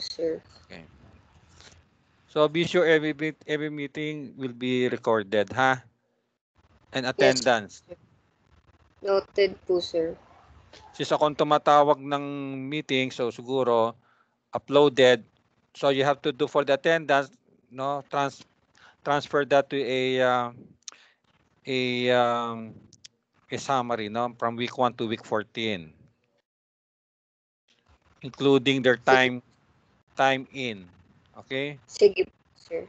sir. Okay. So be sure every meeting will be recorded, ha? And Yes, attendance. sir. Noted po, sir. Since akong tumatawag ng meeting, so siguro uploaded. So you have to do for the attendance, no, transfer that to a um, a summary, no, from week 1 to week 14, including their Sige, time in. Okay? sige po, sir.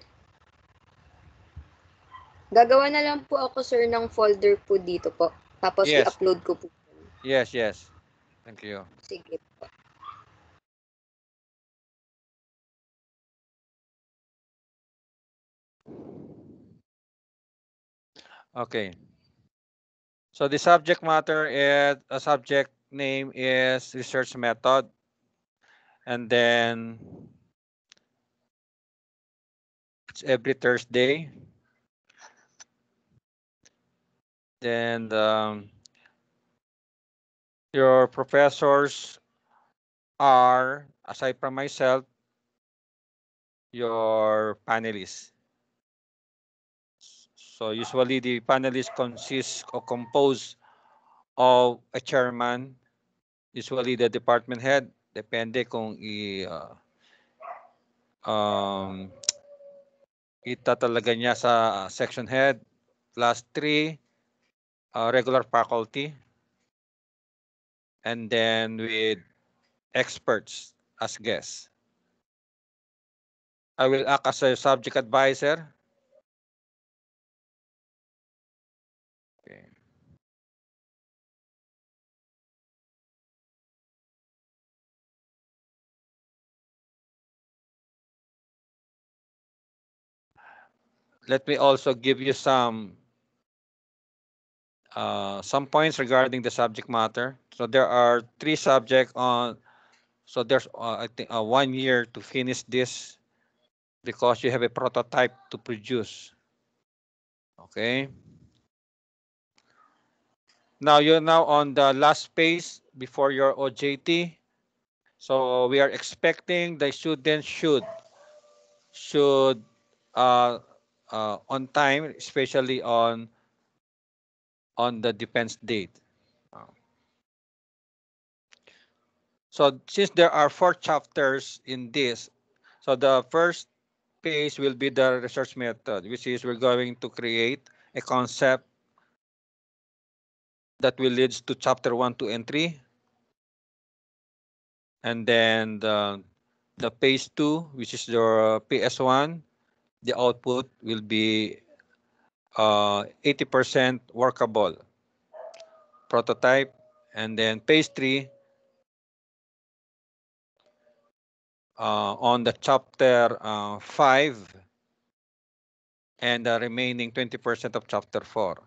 Gagawa na lang po ako, sir, ng folder po dito po. Tapos Yes. i-upload ko po. Yes, yes. Thank you. Sige po. Okay. So the subject matter is a subject name is research method, and then it's every Thursday. Then your professors are, aside from myself, your panelists. So usually the panelists consist or compose of a chairman, usually the department head, depende kung um, itatalaga niya sa section head, plus 3 regular faculty, and then with experts as guests. I will act as a subject advisor. Okay. Let me also give you some points regarding the subject matter. So there are 3 subjects on. So there's I think 1 year to finish this because you have a prototype to produce. Okay. Now you're now on the last phase before your OJT. So we are expecting the students should uh, on time, especially on the defense date. Uh, So since there are 4 chapters in this, so the first phase will be the research method, which is we're going to create a concept that will leads to chapter 1, 2, and 3. And then the phase 2, which is your PS1, the output will be 80% workable prototype. And then phase 3, on the chapter 5 and the remaining 20% of chapter 4,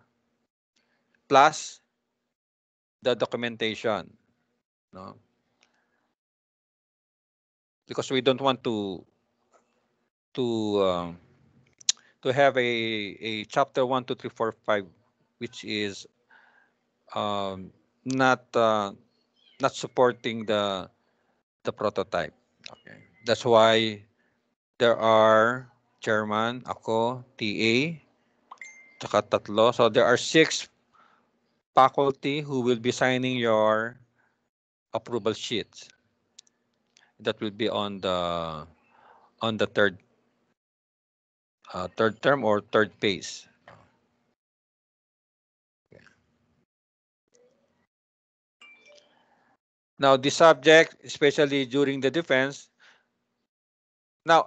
plus the documentation. No? Because we don't want to um, to have a chapter 1, 2, 3, 4, 5, which is um, not not supporting the prototype. Okay, that's why there are chairman, ako, TA, tsaka tatlo. So there are 6 faculty who will be signing your approval sheets. That will be on the third term or third phase. Now, the subject, especially during the defense, now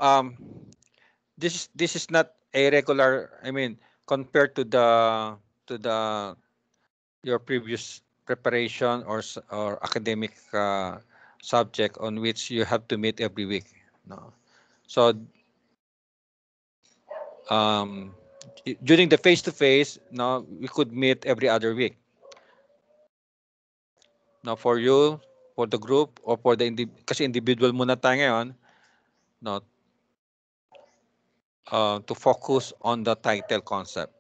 this is not a regular. I mean, compared to the your previous preparation or academic subject on which you have to meet every week. No, so um, during the face to face, no, we could meet every other week. Now for you, for the group, or for the kasi individual muna tayo ngayon, no, to focus on the title concept.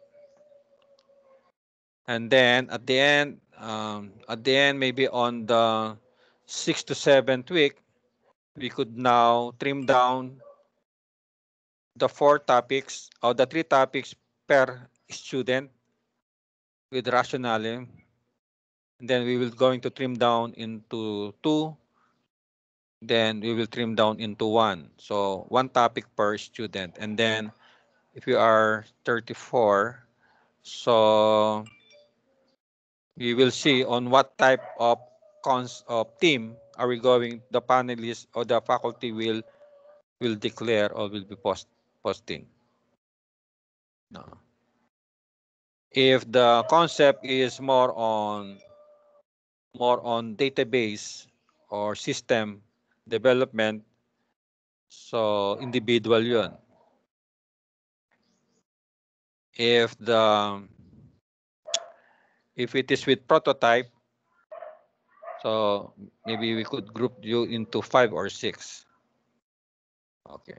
And then at the end, maybe on the 6th to 7th week, we could now trim down the 4 topics or the 3 topics per student with rationale. And then we will going to trim down into 2. Then we will trim down into 1. So 1 topic per student. And then if you are 34, so we will see on what type of team are we going, the panelists or the faculty will declare or will be posting. No. If the concept is more on database or system development, so individual yun. If it is with prototype, so maybe we could group you into 5 or 6. Okay.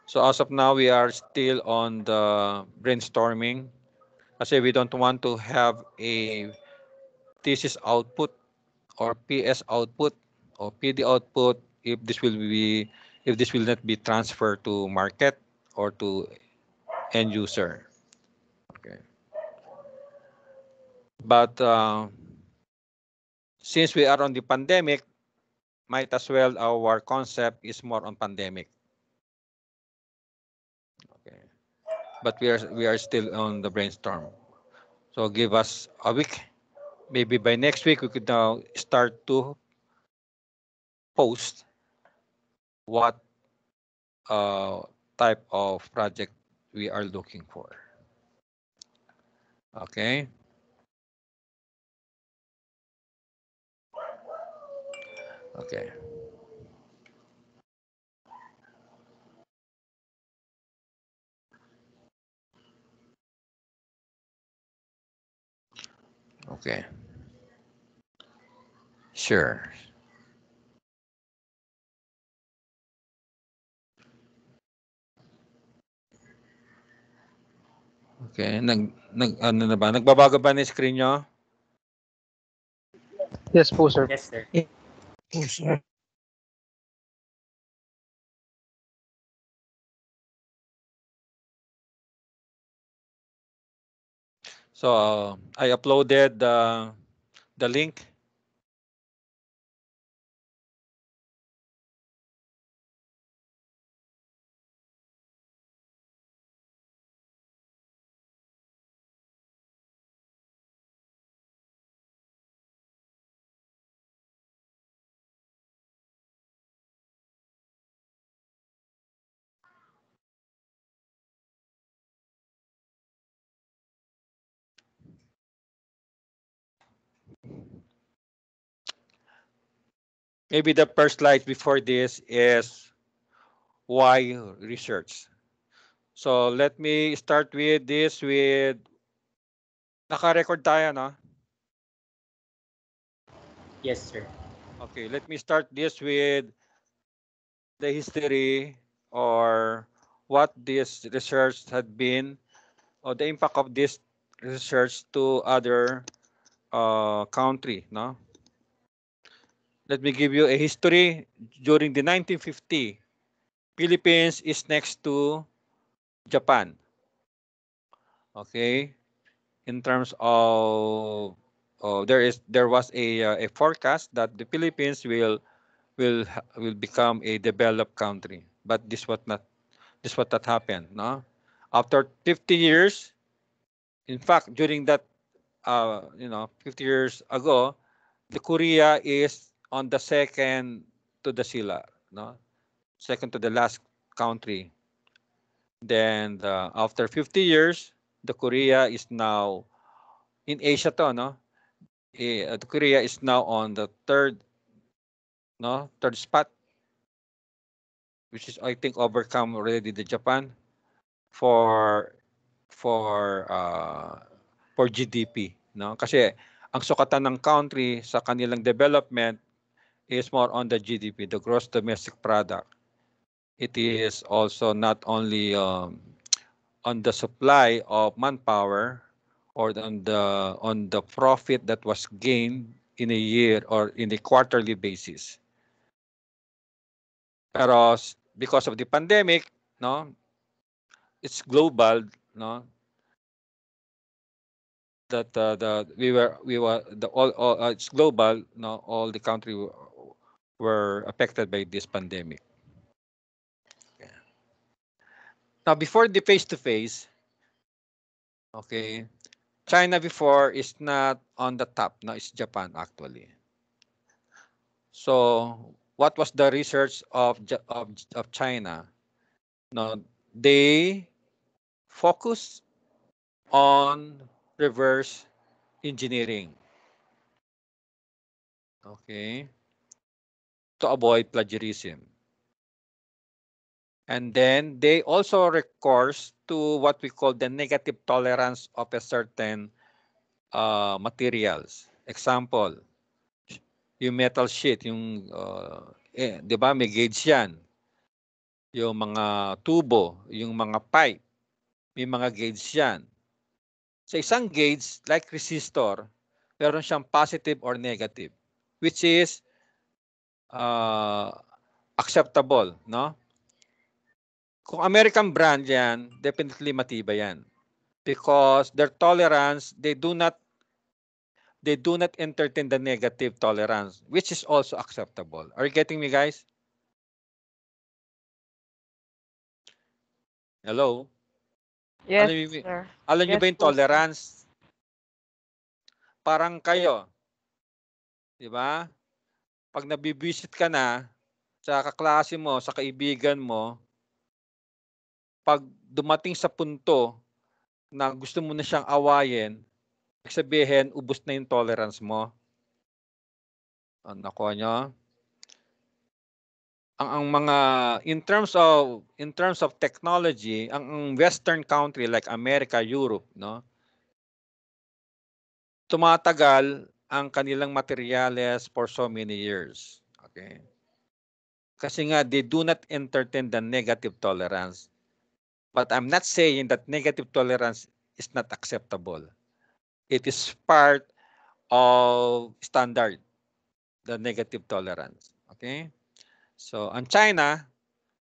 So as of now, we are still on the brainstorming. Kasi we don't want to have a thesis output or PS output or PD output if this will not be transferred to market or to end user. Okay. But since we are on the pandemic, might as well our concept is more on pandemic. Okay. But we are still on the brainstorm. So give us a week. Maybe by next week we could now start to post what type of project we are looking for. Okay. Okay. Okay. Sure. Okay. Ano na ba? Nagbabago ba na screen nyo? Yes po, sir. Yes, sir. Yes, sir. So I uploaded the link. Maybe the first slide before this is why research. So let me start with this with naka-record tayo, no? Yes, sir. Okay, let me start this with the history or what this research had been or the impact of this research to other country, no? Let me give you a history. During the 1950, Philippines is next to Japan. Okay, in terms of there was a forecast that the Philippines will become a developed country, but this what not happened. No, after 50 years, in fact, during that 50 years ago, the Korea is on the second to the sila, no, second to the last country. Then after 50 years, the Korea is now in Asia to, no? The Korea is now on the third spot, which is I think overcome already the Japan for for GDP, no? Kasi ang sukatan ng country sa kanilang development is more on the GDP, the gross domestic product. It is also not only on the supply of manpower or on the profit that was gained in a year or in a quarterly basis. Pero because of the pandemic, no, it's global, no, that it's global, no, all the country were affected by this pandemic. Yeah. Now, before the face-to-face, okay, China before is not on the top. No, it's Japan actually. So, what was the research of China? No, they focus on reverse engineering. Okay, to avoid plagiarism. And then they also recourse to what we call the negative tolerance of a certain materials. Example, yung metal sheet, yung, di ba, may gauge yan. Yung mga tubo, yung mga pipe, may mga gauge yan. Sa isang gauge, like resistor, meron siyang positive or negative, which is acceptable, no? Kung American brand yan, definitely matibay yan. Because their tolerance, they do not entertain the negative tolerance, which is also acceptable. Are you getting me, guys? Hello? Yes, sir. Alam niyo Yes ba yung po, sir. tolerance? Parang kayo, di ba? Pag nabibisit ka na sa kaklase mo, sa kaibigan mo, pag dumating sa punto na gusto mo na siyang awayin, sabihin, ubos na yung tolerance mo. Nakuha nyo? Ang mga in terms of technology, ang western country like America, Europe, no? Tumatagal ang kanilang materials for so many years. Okay? Kasi nga they do not entertain the negative tolerance. But I'm not saying that negative tolerance is not acceptable. It is part of standard, the negative tolerance. Okay? So, ang China,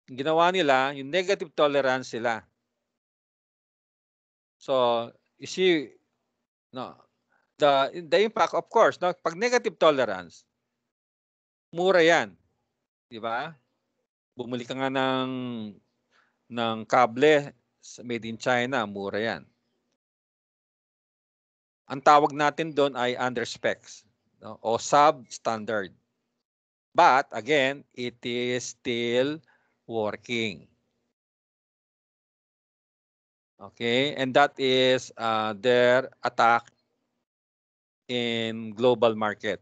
ginawa nila, yung negative tolerance sila. So, you see, no, the impact, of course, no, pag negative tolerance, mura yan. Di ba? Bumili ka nga ng kable made in China, mura yan. Ang tawag natin doon ay under specs, no, o substandard. But again, it is still working. Okay, and that is their attack in global market.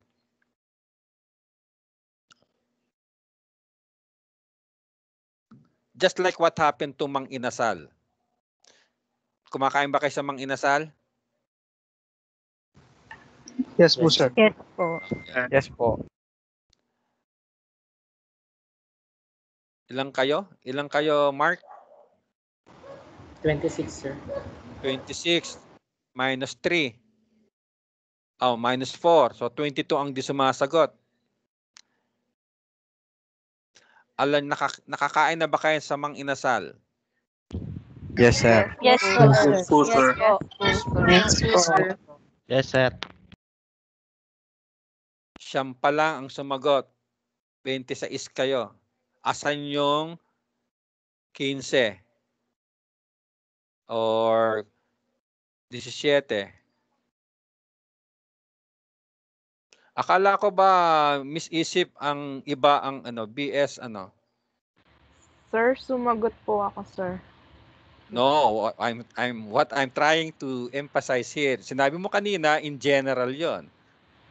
Just like what happened to Mang Inasal. Kumakain ba kayo sa Mang Inasal? Yes po, sir. Yes po. Okay. Yes po. Ilang kayo? Ilang kayo, Mark? 26, sir. 26 minus 3. Oh, minus 4. So 22 ang di sumasagot. Alam, nakakain na ba kayo sa Mang Inasal? Yes, sir. Yes po, sir. Yes po, sir. Yes po. Yes po, sir. Yes, sir. Siyam pa lang ang sumagot. 26 kayo. Asan yung 15? Or 17? Akala ko ba misisip ang iba ang BS Sir, sumagot po ako, sir. No, what I'm trying to emphasize here. Sinabi mo kanina in general 'yon.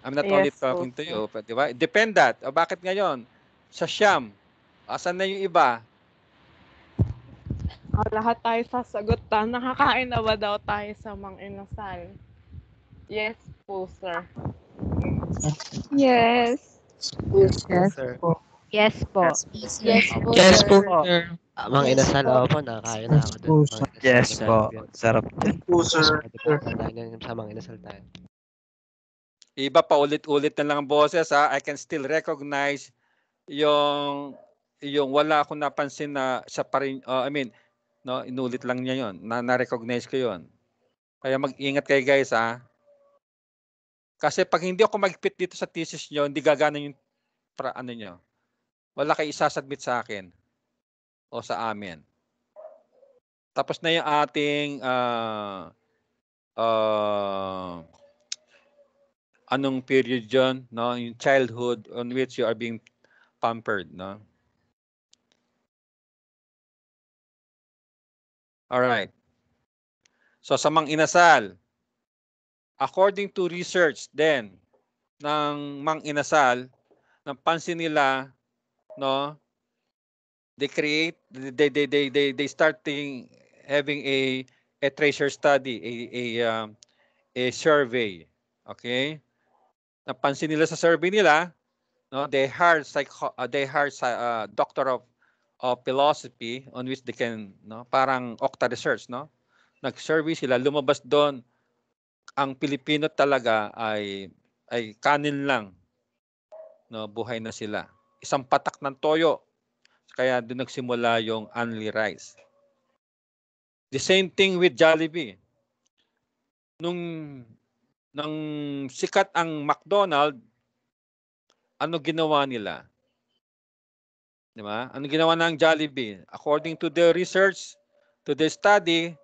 I'm not only Yes po, talking to sir. you, but di ba? Depend that. O, bakit ngayon? Sa Siyam, asan na yung iba? Lahat tayo sasagot. Nakakain na ba daw tayo sa Mang Inasal? Yes po, sir. Yes. Yes, sir. Yes po. Yes po, Yes sir. po, sir. Mang inasal, opo, nakakain na ako dun. Mang inasal, Yes masarap po. yun. Sarap din po, sir. Pwede pa tayo sa mang inasal tayo. Iba pa ulit-ulit na lang ang boses ha. I can still recognize yung wala akong napansin na siya pa rin, I mean, no, inulit lang niya yon. Na-recognize ko yon. Kaya mag-ingat kayo guys ha. Kasi pag hindi ako mag-fit dito sa thesis nyo, hindi gagana yung ano nyo. Wala kayo isasubmit sa akin o sa amin. Tapos na yung ating anong period yun, no? Yung childhood on which you are being pampered, no? All right. So sa Mang Inasal, according to research then ng Mang Inasal, napansin nila, no? They starting having a treasure study, a survey, okay? Napansin nila sa survey nila, no, they hired doctor of philosophy on which they can, no, parang Okta research, no, nag-survey sila, lumabas doon ang Pilipino talaga ay kanin lang, no, buhay na sila, isang patak ng toyo, kaya doon nagsimula yung only rice. The same thing with Jollibee. Nang sikat ang McDonald's, ano ginawa nila? Di ba? Ano ginawa ng Jollibee? According to the research, to the study,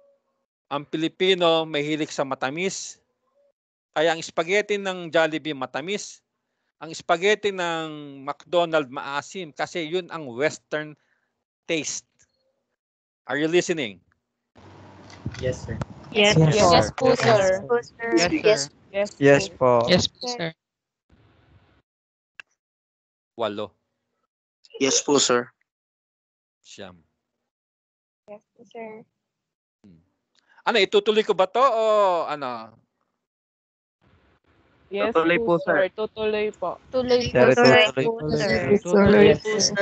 ang Pilipino mahilig sa matamis. Kaya ang spaghetti ng Jollibee matamis. Ang spaghetti ng McDonald's maasim kasi yun ang Western taste. Are you listening? Yes, sir. Yes, Yes, yes, sir. po, sir. Yes, Yes po. Yes po, sir. 8. Yes po, sir. Siyam. yes, sir. Ano, itutuloy ko ba to o ano? Yes Tutuloy po, po, sir. sir. Tutuloy po. Tuloy po, Sir, sir. tuloy po, Sir. Tuloy po, sir.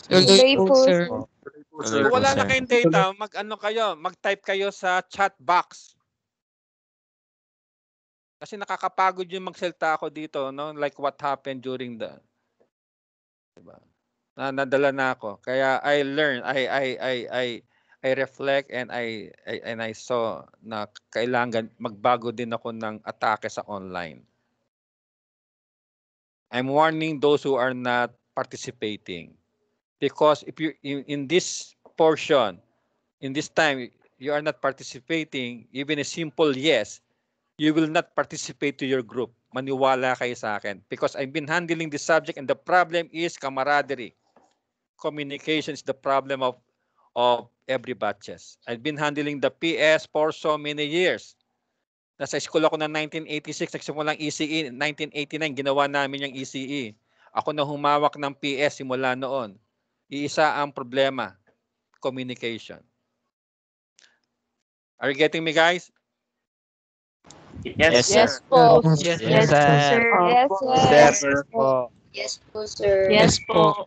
Tuloy po, sir. Kung wala na kayong data, mag-type kayo sa chat box. Kasi nakakapagod yung magsalita ako dito, no? Like what happened during the, diba? Nadala na ako. Kaya I learn, I reflect and I saw na kailangan magbago din ako ng atake sa online. I'm warning those who are not participating. Because if you in this portion, in this time, you are not participating, even a simple yes, you will not participate to your group. Maniwala kayo sa akin. Because I've been handling this subject and the problem is camaraderie. Communication is the problem of every batches. I've been handling the PS for so many years. Nasa school ako ng 1986, nagsimula ang ECE, 1989, ginawa namin yung ECE. Ako na humawak ng PS simula noon. Iisa ang problema, communication. Are you getting me, guys? Yes, Yes po. Yes, Yes, sir. sir. Yes, Yes, sir. po. Yes po, sir. Yes po.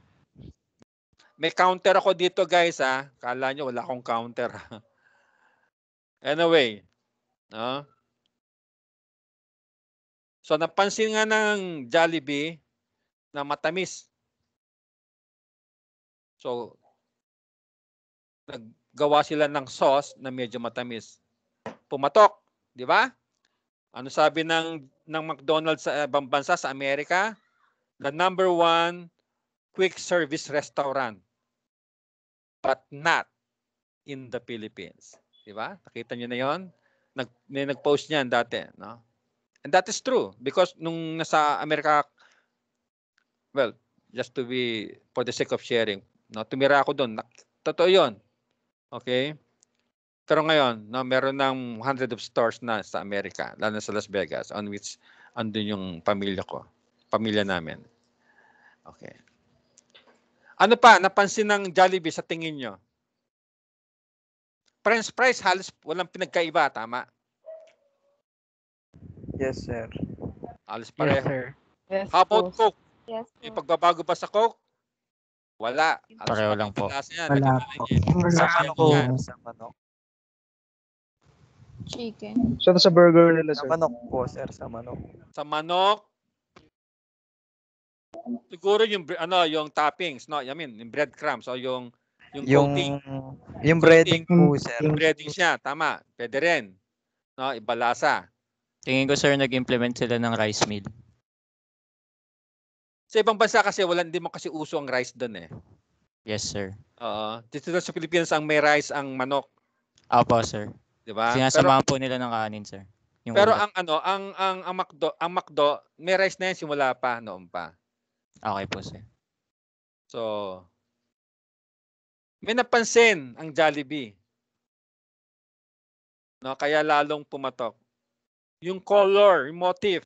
May counter ako dito, guys, ha? Kala nyo wala akong counter. Anyway, no? So napansin nga ng Jollibee na matamis. So naggawa sila ng sauce na medyo matamis. Pumatok, di ba? Ano sabi ng McDonald's sa ibang bansa sa Amerika? The #1 quick service restaurant, but not in the Philippines. Di ba? Nakita nyo na yon? May nag-post niyan dati, no? And that is true because nung nasa Amerika, well, just to be for the sake of sharing, no, tumira ako doon. Totoo 'yon. Okay? Pero ngayon, no, meron ng 100 of stores na sa Amerika, lalo na sa Las Vegas, on which andun yung pamilya ko, pamilya namin. Okay. Ano pa napansin ng Jollibee sa tingin nyo? French fries halos walang pinagkaiba, tama? Yes, sir. Halos Yes, pareho. sir. Yes How about po. Coke? Yes May po. pagbabago ba sa Coke? Wala. Pareho lang po. Wala po. Sa manok po. Sa manok. Chicken. Sa burger nila, sir. Sa manok po, sir. Sa manok. Sa manok, siguro yung yung toppings, no? I mean, yung breadcrumbs o yung coating. Yung breading po, sir. Yung breading siya, tama. Pwede rin. No, ibalasa. Tingin ko, sir, nag-implement sila ng rice meal. Sa ibang bansa kasi hindi mo kasi uso ang rice doon eh. Yes, sir. Dito sa Pilipinas ang may rice ang manok, Opo, sir. 'di ba? Sinasamahan po nila ng kanin, sir. Yung Pero ulam. ang McDo, may rice na yan simula pa noon pa. Okay po, sir. So may napansin ang Jollibee. No, kaya lalong pumatok. Yung color, yung motif.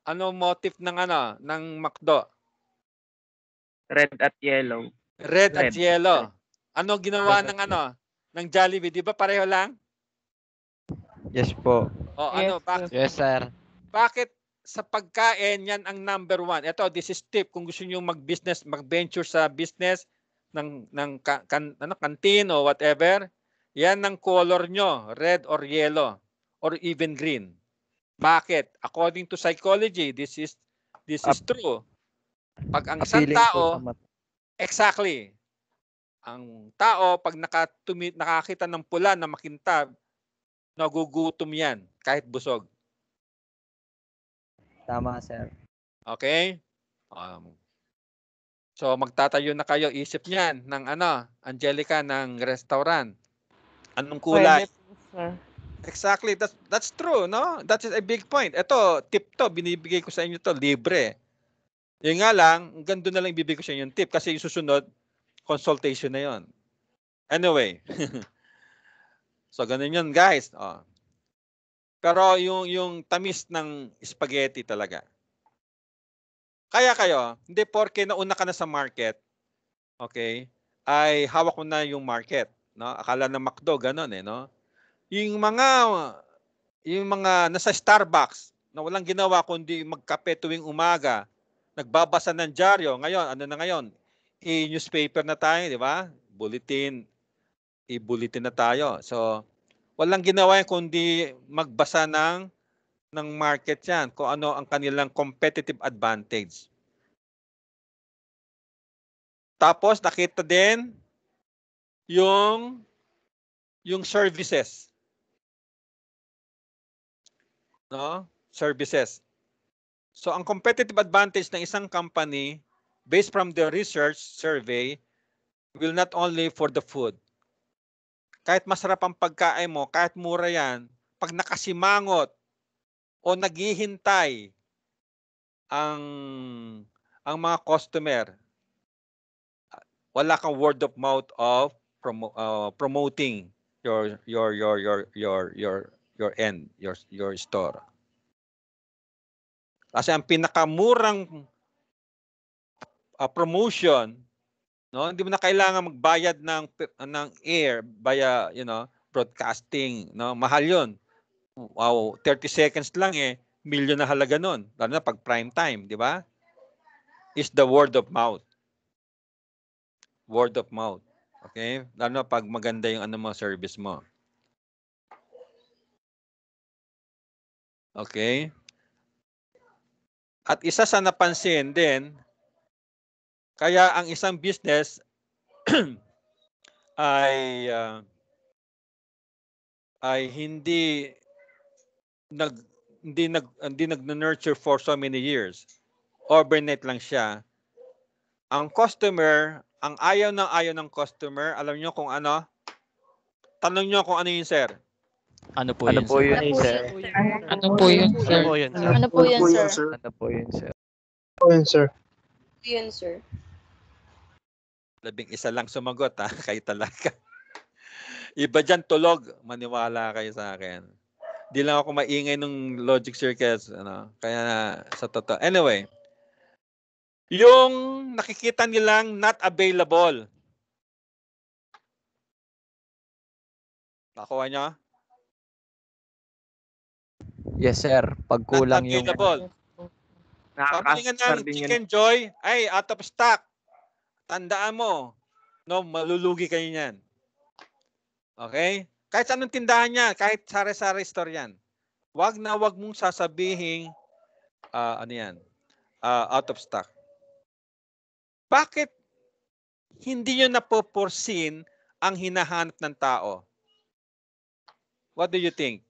Ano motif ng ng McDo? Red at yellow. Red at Red. yellow. Ano ginawa ng ng Jollibee? 'Di ba pareho lang? Yes po. Bakit? Yes, sir. Bakit sa pagkain yan ang number one? Ito, this is tip kung gusto niyo mag-venture sa business ng canteen o whatever. Yan ang color nyo, red or yellow or even green. Bakit? According to psychology, this is true. Pag ang isang tao, exactly. Ang tao pag nakakita ng pula na makintab, nagugutom yan kahit busog. Tama, sir. Okay? So magtatayo na kayo, isip niyan ng Angelica, ng restaurant. Anong kulay? Pwede po, sir. Exactly, that's true, no? That is a big point. Ito, tip to, binibigay ko sa inyo to, libre. Yung nga lang, ganun na lang ibibigay ko sa inyo yung tip kasi yung susunod, consultation na yon. Anyway. So, ganun yun, guys. Pero yung tamis ng spaghetti talaga. Kaya kayo, hindi porke nauna ka na sa market, okay, ay hawak mo na yung market. No? Akala ng McDo, ganun no? Yung mga nasa Starbucks na walang ginawa kundi magkape tuwing umaga, nagbabasa ng dyaryo. Ngayon, ano na ngayon? I-newspaper na tayo, di ba? Bulletin. I-bulletin na tayo. So, walang ginawa kundi magbasa ng market yan, kung ano ang kanilang competitive advantage. Tapos, nakita din yung services. No? Services. So, ang competitive advantage ng isang company based from the research survey will not only for the food. Kahit masarap ang pagkain mo, kahit mura yan, pag nakasimangot o naghihintay ang mga customer, wala kang word of mouth of promoting your store. Kasi ang pinakamurang promotion, no, hindi mo na kailangan magbayad ng air via, broadcasting, no? Mahal 'yon. Wow, 30 seconds lang milyon na halaga nun. Lalo na pag prime time, di ba? Is the word of mouth. Word of mouth. Okay? Lalo na pag maganda yung service mo. Okay? At isa sa napansin din, kaya ang isang business ay hindi nag-nurture for so many years. Overnight lang siya. Ang customer, ang ayaw ng customer, alam niyo kung ano? Tanong niyo kung ano yun, sir. Ano po yun, sir? Ano po yun, sir? Ano po yun, sir? Ano po yun, sir? Yun, sir. 11 lang sumagot, ha? Kayo talaga. Iba dyan tulog. Maniwala kayo sa akin. Di lang ako maingay ng logic circuits. Kaya sa totoo. Anyway. Yung nakikita nilang not available. Nakuha nyo? Yes, sir. Pag kulang yung... Not available. Sabi nga ng Chicken Joy, ay out of stock. Tandaan mo, no, malulugi kayo niyan. Okay? Kahit sa anong tindahan niya, kahit sari-sari store yan. Wag na wag mong sasabihin, ano yan, out of stock. Bakit hindi nyo napoporsin ang hinahanap ng tao? What do you think?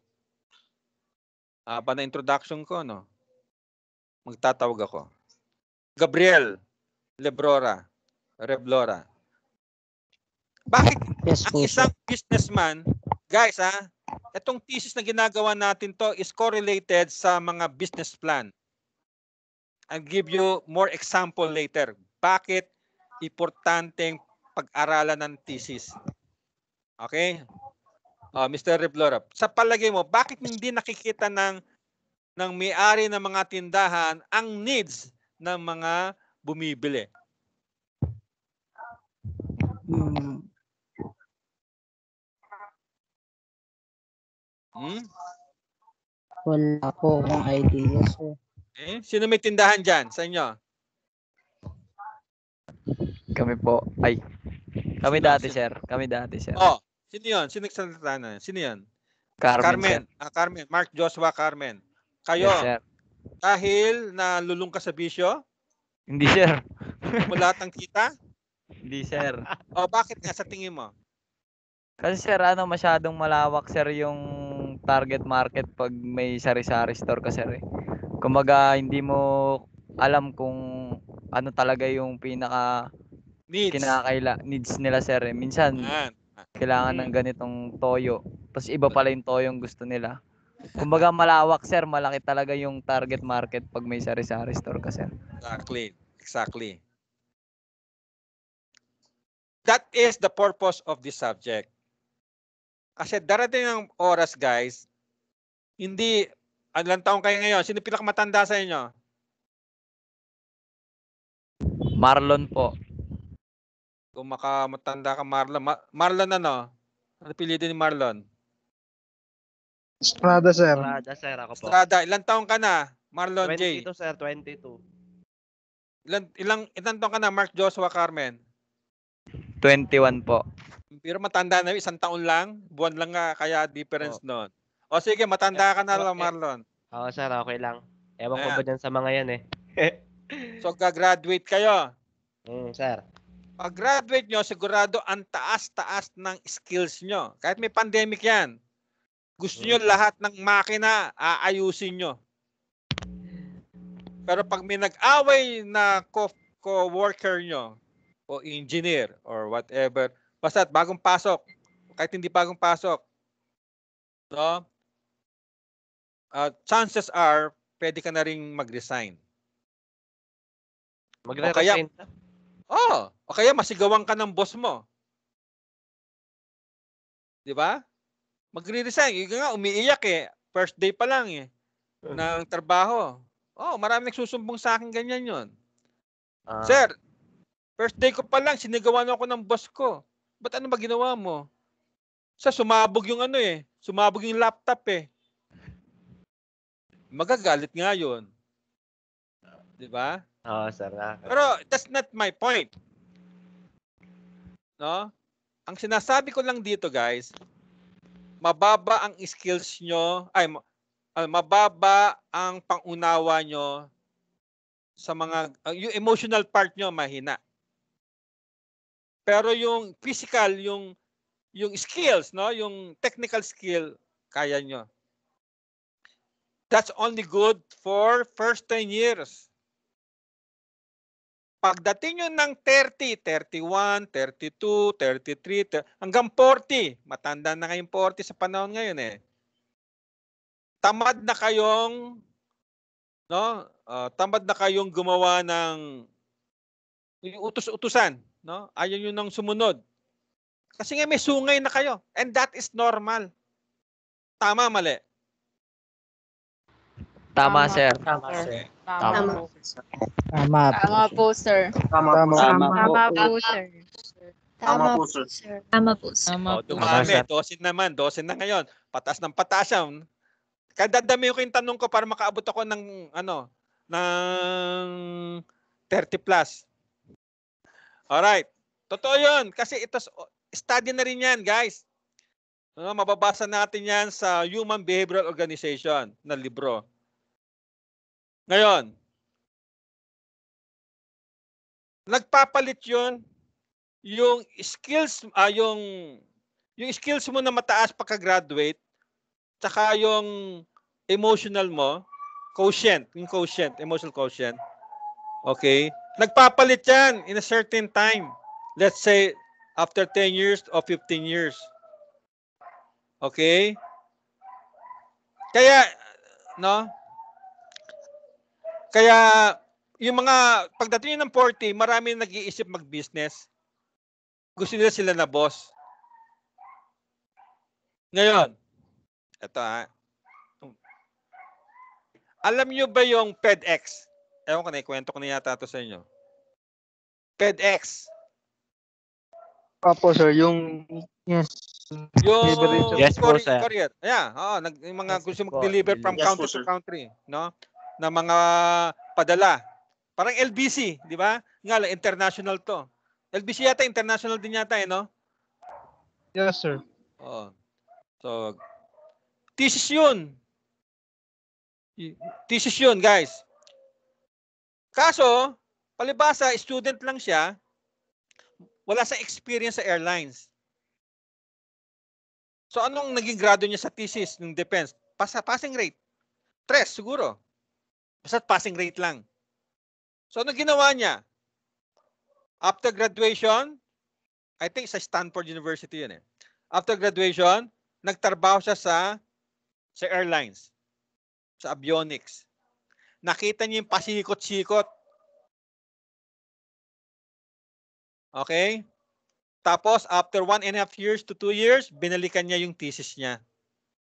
Pa na introduction ko, no? Magtatawag ako. Gabriel Reblora. Bakit Yes ang po, sir. isang businessman, guys, itong thesis na ginagawa natin to is correlated sa mga business plan. I'll give you more example later. Bakit importanteng pag-aralan ng thesis? Okay? Mr. Reblora, sa palagay mo, bakit hindi nakikita ng may-ari ng mga tindahan ang needs ng mga bumibili? Wala po akong idea, sir. Sino may tindahan dyan sa inyo? Kami po. Ay. Kami dati, sir. Kami dati, sir. Sino yun? Sino nagsalita na? Sino yun? Carmen, sir. Carmen. Mark Joshua Carmen. Kayo, Yes, sir. dahil nalulung ka sa bisyo, Hindi, sir. mo lahat ng kita? Hindi, sir. Bakit nga sa tingin mo? Kasi, sir, masyadong malawak, sir, yung target market pag may sari-sari store ka, sir. Kumbaga, hindi mo alam kung ano talaga yung pinaka needs nila, sir. Minsan, kailangan ng ganitong toyo. Tapos iba pala yung toyong gusto nila. Kumbaga malawak, sir. Malaki talaga yung target market pag may sari-sari store ka, sir. Exactly. That is the purpose of this subject. Kasi darating ang oras, guys, hindi, ilang taong kayo ngayon? Sino pinakamatanda sa inyo? Marlon po. Kung makamatanda ka, Marlon. Marlon ano? Ano apelyido ni Marlon? Estrada, sir. Estrada, sir. Ako po. Estrada, ilang taong ka na? Marlon J. 22, sir. 22. Ilang taong ka na, Mark Joshua Carmen? 21 po. Pero matanda na, isang taon lang. Buwan lang nga, kaya difference noon. O sige, matanda ka na lang, Marlon. Oo, sir. Okay lang. Ewan ko ba dyan sa mga yan eh. So, gagraduate kayo. Sir. Pag-graduate nyo, sigurado ang taas-taas ng skills nyo. Kahit may pandemic yan. Gusto nyo lahat ng makina, aayusin nyo. Pero pag may nag-away na co-worker nyo, o engineer, or whatever, basta bagong pasok, kahit hindi bagong pasok, no? Chances are, pwede ka na rin mag-resign. Magre-resign? O kaya masigawan ka ng boss mo. Di ba? Magre-resign. Yung nga, umiiyak eh. First day pa lang eh. Ng trabaho. Marami nagsusumbong sa akin ganyan yon. Sir, first day ko pa lang, sinigawan ako ng boss ko. Ba't ano ba ginawa mo? Sumabog yung sumabog yung laptop eh. Magagalit nga yun. Di ba? Oo, sir. Pero that's not my point. No? Ang sinasabi ko lang dito, guys, mababa ang skills nyo, mababa ang pangunawa nyo sa mga, yung emotional part nyo mahina. Pero yung physical, yung skills, no, yung technical skill, kaya nyo. That's only good for first 10 years. Pagdating nyo ng 30, 31, 32, 33, hanggang 40, matanda na kayong 40 sa panahon ngayon eh. Tamad na kayong, no? Tamad na kayong gumawa ng utos-utusan, no? Ayaw nyo nang sumunod. Kasi nga may sungay na kayo. And that is normal. Tama, mali? Tama, sir. Tama, sir. Tama. Tama po, sir. Tama po. Tama po, sir. Tama po, sir. Tama po, sir. Dumami, 12 naman. 12 na ngayon. Patas ng patas yan. Kaya dadami ko yung tanong ko para makaabot ako ng, ng 30 plus. Alright. Totoo yun. Kasi ito, study na rin yan, guys. Mababasa natin yan sa Human Behavioral Organization na libro. Ngayon, nagpapalit yun yung skills, yung skills mo na mataas pagka-graduate, tsaka yung emotional mo, quotient, emotional quotient. Okay? Nagpapalit yan in a certain time. Let's say, after 10 years or 15 years. Okay? Kaya, no? Kaya, yung mga, pagdating ng 40, marami nag-iisip mag-business. Gusto nila sila na boss. Ngayon, ito alam nyo ba yung PEDX? Ewan ko na, ikwento ko na yata ito sa inyo. PEDX. Opo, sir. Yung, yes. Yung Yes po, sir. courier. Yeah, yung mga Yes gusto po. mag-deliver from Yes country po, to sir. country, no? Na mga padala. Parang LBC, di ba? Nga lang, international to. LBC yata, international din yata, no? Yes, sir. Oo. So, thesis yun. Thesis yun, guys. Kaso, palibasa, student lang siya, wala sa experience sa airlines. So, anong naging grado niya sa thesis ng defense? Passing rate. 3 siguro. Basta passing rate lang. So, ano ginawa niya? After graduation, I think sa Stanford University yun eh. After graduation, nagtrabaho siya sa airlines, sa avionics. Nakita niya yung pasikot-sikot. Okay? Tapos, after 1.5 years to 2 years, binalikan niya yung thesis niya.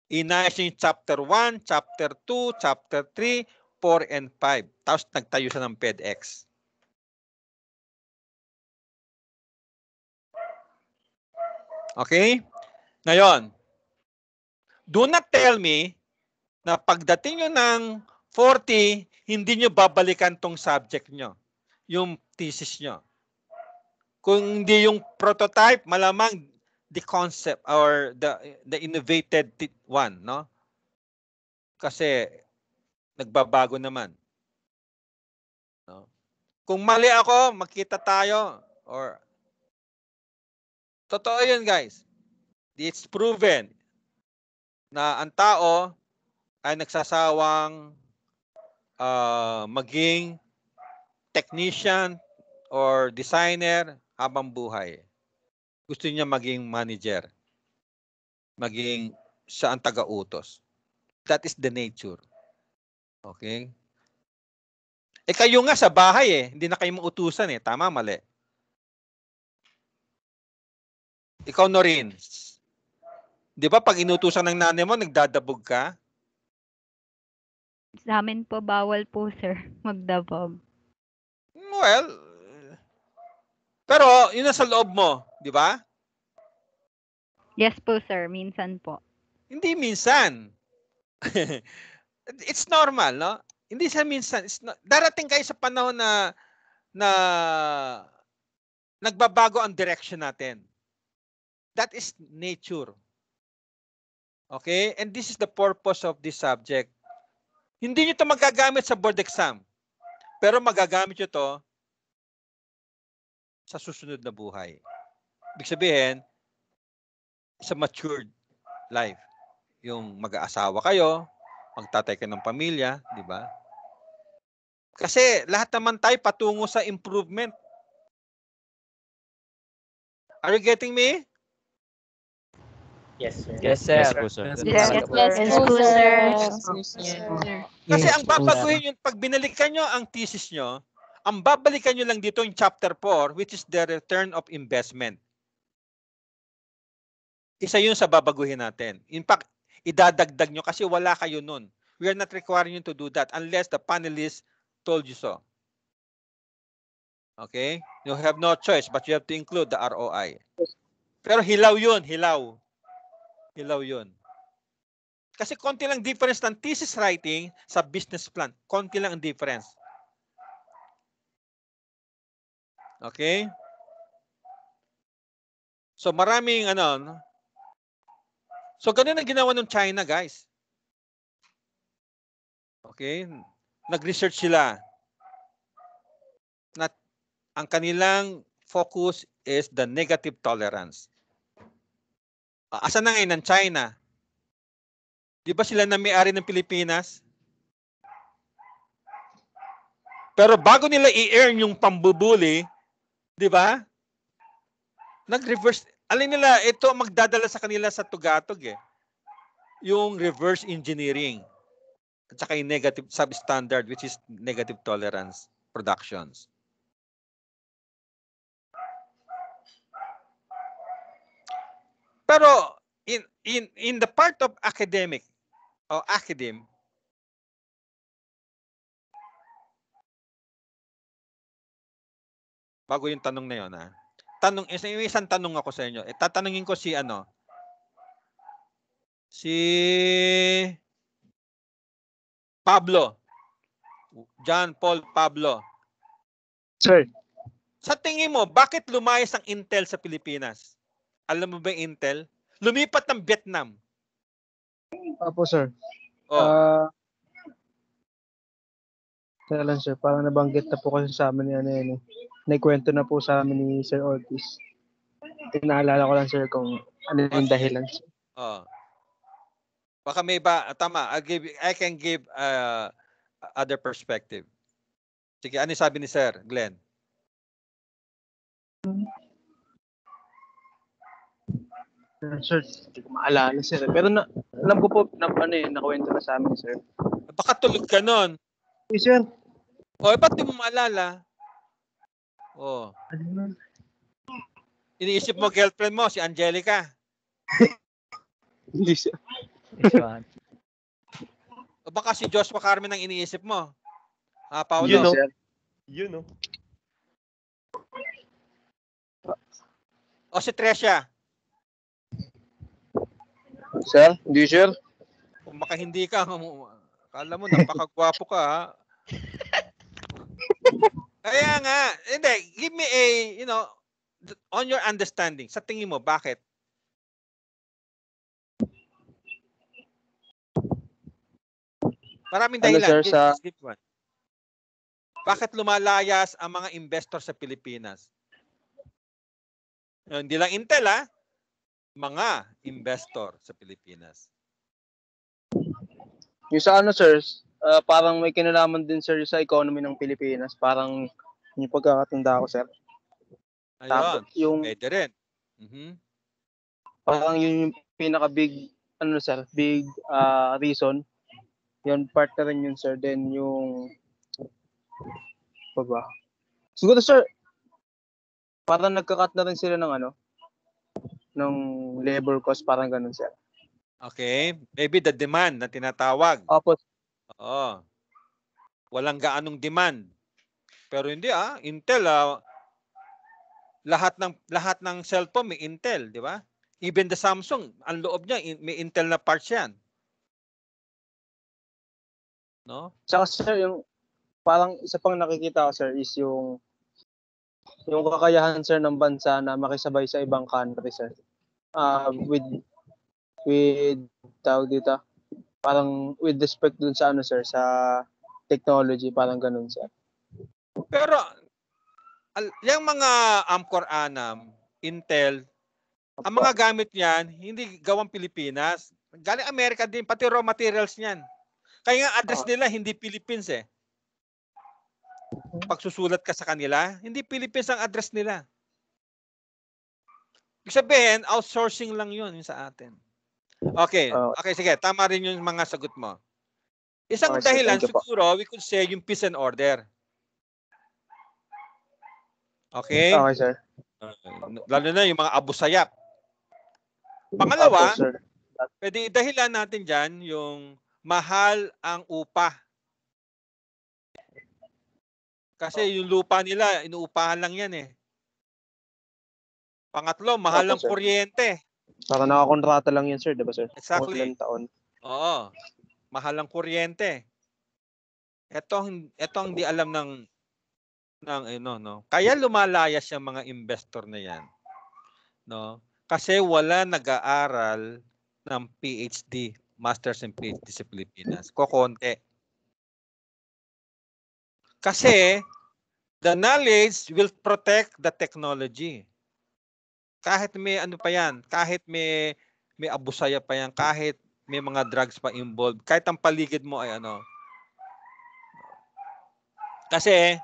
Inayos niya yung chapter 1, chapter 2, chapter 3, 4, and 5. Tapos, nagtayo siya ng PEDX. Okay? Ngayon, do not tell me na pagdating nyo ng 40, hindi nyo babalikan tong subject nyo, yung thesis nyo. Kung hindi yung prototype, malamang the concept or the innovated one, no? Kasi nagbabago naman. No? Kung mali ako, makita tayo or totoo yun, guys. It's proven na ang tao ay nagsasawang maging technician or designer habang buhay. Gusto niya maging manager. Maging siya ang taga-utos. That is the nature. Okay? Kayo nga sa bahay hindi na kayo mautusan Tama, mali? Ikaw, Norin. Di ba pag inutusan ng nanay mo, nagdadabog ka? Sa amin po, bawal po, sir, magdabog. Well, pero yun nasa loob mo, di ba? Yes po, sir, minsan po. Hindi minsan. It's normal, no? Hindi sa minsan. Darating kayo sa panahon na nagbabago ang direction natin. That is nature. Okay? And this is the purpose of this subject. Hindi nyo ito magagamit sa board exam. Pero magagamit nyo ito sa susunod na buhay. Ibig sabihin, sa matured life. Yung mag-aasawa kayo, magtatay kayo ng pamilya, di ba? Kasi lahat naman tayo patungo sa improvement. Are you getting me? Yes, sir. Yes, sir. Yes po, sir. Yes, po, sir. Kasi ang babaguhin yun, pag binalikan nyo ang thesis nyo, ang babalikan nyo lang dito yung chapter 4, which is the return of investment. Isa yun sa babaguhin natin. In fact, idadagdag nyo kasi wala kayo nun. We are not requiring you to do that unless the panelists told you so. Okay? You have no choice but you have to include the ROI. Pero hilaw yun, hilaw. Hilaw yun. Kasi konti lang difference ng thesis writing sa business plan. Konti lang ang difference. Okay? So maraming ano, no? So ganun ang ginawa ng China, guys. Okay? Nag-research sila na ang kanilang focus is the negative tolerance. Asan na ngayon ng China? Di ba sila na may-ari ng Pilipinas? Pero bago nila i-earn yung pambubuli, di ba? Nag-reverse. Alin nila, ito magdadala sa kanila sa tugatog eh. Yung reverse engineering. At saka yung negative substandard, which is negative tolerance productions. Pero in the part of academic o academe, bago yung tanong na yun, tanong, isang tanong ako sa inyo. Tatanungin ko si ano, si Pablo. John Paul Pablo. Sir. Sa tingin mo, bakit lumayas ang Intel sa Pilipinas? Alam mo ba yung Intel? Lumipat ng Vietnam. Opo, sir. Oh. Kaya lang, sir. Parang nabanggit na po kasi sa amin ni ano yun. Naikwento na po sa amin ni Sir Ortiz. Naalala ko lang, sir, kung ano yung dahilan. Sir. Oh. Baka may ba, tama, I can give other perspective. Sige, ano sabi ni Sir Glenn? Sir, hindi ko maalala, sir. Pero alam ko po na nakwento na sa amin, sir. Baka tulog ka nun. Hey, sir. O, ba't di mo maalala? Oh. Iniisip mo girlfriend mo, si Angelica. Hindi, sir. O baka si Joshua Carmen ang iniisip mo. Paulo? You know. You know. O si Tricia? Sir, hindi, sir. Kung baka hindi ka, kala mo, napakagwapo ka, ha? Kaya nga, hindi, give me a, on your understanding, sa tingin mo, bakit? Maraming dahilan. Sir, give one. Bakit lumalayas ang mga investor sa Pilipinas? Hindi lang Intel, ha? Mga investor sa Pilipinas. Yung sa sir, parang may kinalaman din, sir, sa economy ng Pilipinas. Parang yung pagkakatanda ko, sir. Ayun, pwede rin. Parang yun yung pinaka-big, sir, big reason. Yun, part na rin yun, sir. Then yung, siguro, sir, parang nagka-cut na rin sila ng ng labor cost, parang ganun, sir. Okay. Maybe the demand na tinatawag. Opo. Oo. Walang gaanong demand. Pero hindi, Intel, lahat ng cellphone may Intel, di ba? Even the Samsung, ang loob niya, may Intel na parts yan. No? Saka, sir, yung parang isa pang nakikita ko, sir, is yung kakayahan, sir, ng bansa na makisabay sa ibang country, sir. With tawag dito, parang with respect dun sa sir, sa technology, parang ganun, sir. Pero yung mga Amcor Anam, Intel, ang mga gamit niyan hindi gawang Pilipinas. Galing Amerika din, pati raw materials niyan. Kaya nga address nila hindi Philippines eh. Pagsusulat ka sa kanila, hindi Philippines ang address nila. Ibig sabihin, outsourcing lang yun sa atin. Okay. Okay, sige. Tama rin yung mga sagot mo. Isang dahilan siguro, we could say yung peace and order. Okay? Okay, sir. Lalo na yung mga abu-sayap. Pangalawa, pwede dahilan natin dyan yung mahal ang upa. Kasi yung lupa nila, inuupahan lang yan eh. Pangatlo, mahal ang kuryente. Saka nakakontrata lang yan, sir, diba, sir? Exactly. Ilang taon. Oo. Mahal ang kuryente. Ito ang di alam ng no. Kaya lumalayas yung mga investor na yan. No? Kasi wala nag-aaral ng PhD, Masters and PhD sa Pilipinas. Kokonti. Kasi the knowledge will protect the technology. Kahit may ano pa yan, kahit may abusaya pa yan, kahit may mga drugs pa involved, kahit ang paligid mo ay ano. Kasi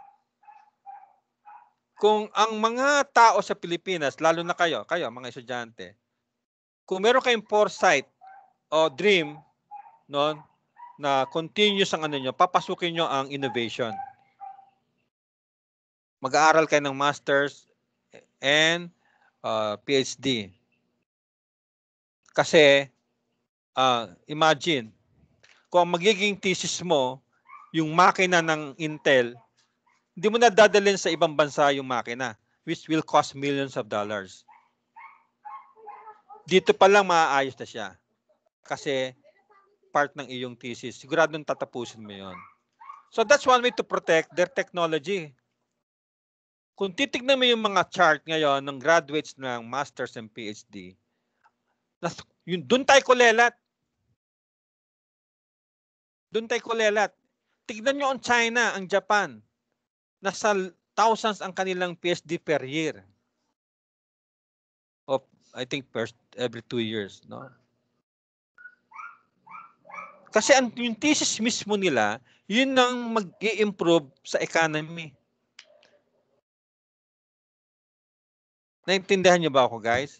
kung ang mga tao sa Pilipinas, lalo na kayo mga estudyante, kung meron kayong foresight o dream, no, na continuous ang ano nyo, papasukin nyo ang innovation. Mag-aaral kayo ng masters and PhD. Kasi, imagine, kung ang magiging thesis mo, yung makina ng Intel, hindi mo na dadalhin sa ibang bansa yung makina, which will cost millions of dollars. Dito pa lang maaayos na siya. Kasi part ng iyong thesis. Siguradong tatapusin mo yon. So that's one way to protect their technology. Kung titignan mo yung mga chart ngayon ng graduates ng Masters and PhD, doon tayo kulelat. Doon tayo kulelat. Tignan nyo ang China, ang Japan. Nasa thousands ang kanilang PhD per year. Of, I think every 2 years. No? Kasi yung thesis mismo nila, yun ang mag-i-improve sa economy. Naintindihan niyo ba ako, guys?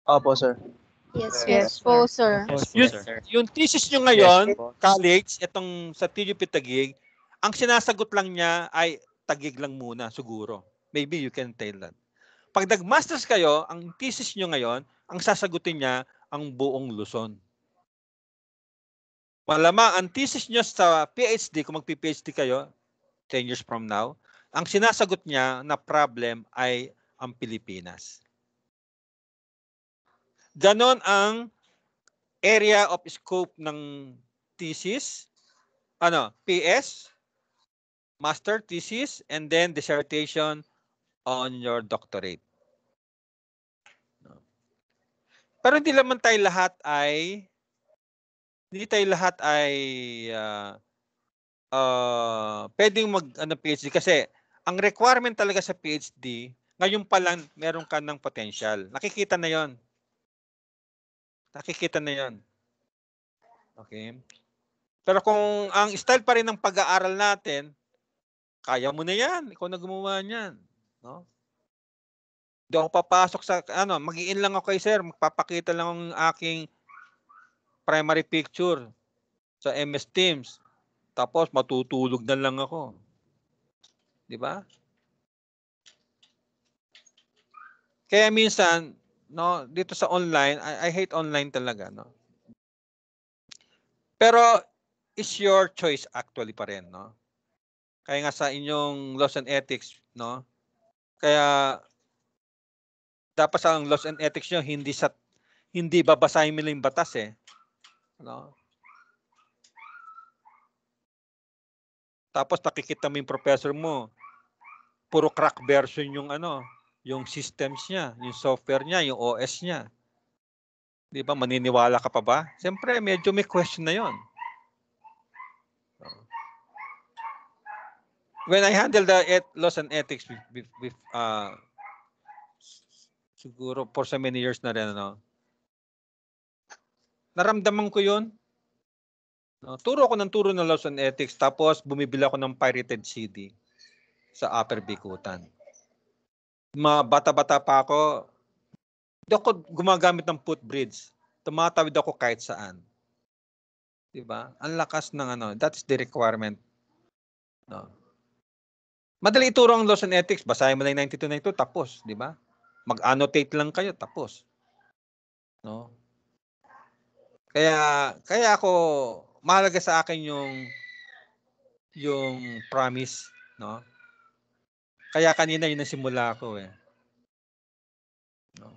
Opo, sir. Yes po, sir. Yung thesis nyo ngayon, college, itong sa TUP Taguig, ang sinasagot lang niya ay Taguig lang muna, siguro. Maybe you can tell that. Pag nag-masters kayo, ang thesis nyo ngayon, ang sasagutin niya ang buong Luzon. Malamang ang thesis nyo sa PhD, kung magpi-PhD kayo, 10 years from now, ang sinasagot niya na problem ay ang Pilipinas. Ganon ang area of scope ng thesis, PS, master thesis, and then dissertation on your doctorate. Pero hindi naman tayo lahat ay pwedeng PhD kasi ang requirement talaga sa PhD, ngayon pa lang meron ka ng potential. Nakikita na 'yon. Nakikita na 'yon. Okay? Pero kung ang style pa rin ng pag-aaral natin, kaya mo na 'yan. Ikaw na gumawa niyan, no? Hindi ako papasok sa mag-i-in lang ako kay sir, magpapakita lang ang aking primary picture sa MS Teams. Tapos matutulog na lang ako. 'Di ba? Kaya minsan, no, dito sa online, I hate online talaga, no. Pero it's your choice actually pa rin, no. Kaya nga sa inyong laws and ethics, no. Kaya dapat sa laws and ethics nyo, hindi babasahin mo lang yung batas no. Tapos nakikita mo yung professor mo, puro crack version yung yung systems niya, yung software niya, yung OS niya. 'Di ba? Maniniwala ka pa ba? Siyempre, medyo may question na 'yon. When I handle the laws and ethics with siguro for so many years na rin, naramdaman ko 'yon. Turo ako ng laws and ethics, tapos bumibili ako ng pirated CD sa Upper Bikutan. Mga bata-bata pa ako, hindi ako gumagamit ng footbridge. Tumatawid ako kahit saan. Diba? Ang lakas ng that is the requirement. No. Madali ituro ang laws and ethics, basahin mo lang 9292, tapos, di ba? Mag-annotate lang kayo, tapos. No? Kaya ako, mahalaga sa akin yung promise, no? Kaya kanina yun nasimula ako No?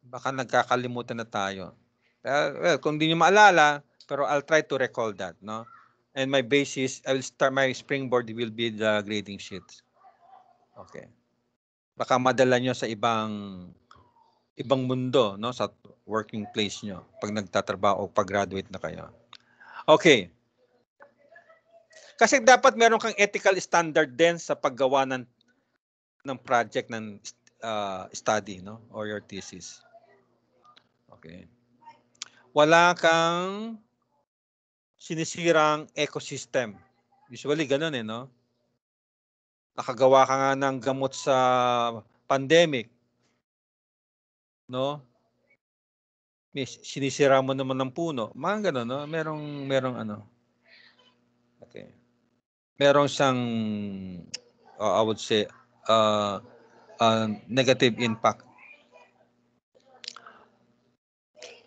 Baka nagkakalimutan na tayo. Well, kung hindi nyo maalala, pero I'll try to recall that, no? And my basis, I will start, my springboard will be the grading sheets. Okay. Baka madala nyo sa ibang mundo, no, sa working place nyo pag nagtatrabaho o pag graduate na kayo. Okay. Kasi dapat meron kang ethical standard din sa paggawa ng project ng study, no, or your thesis. Okay. Wala kang sinisirang ecosystem. Usually ganun no. Nakagawa ka nga ng gamot sa pandemic, no? Sinisira mo naman ng puno. Mga ganun, no? Merong ano. Okay. Merong siyang, I would say, negative impact.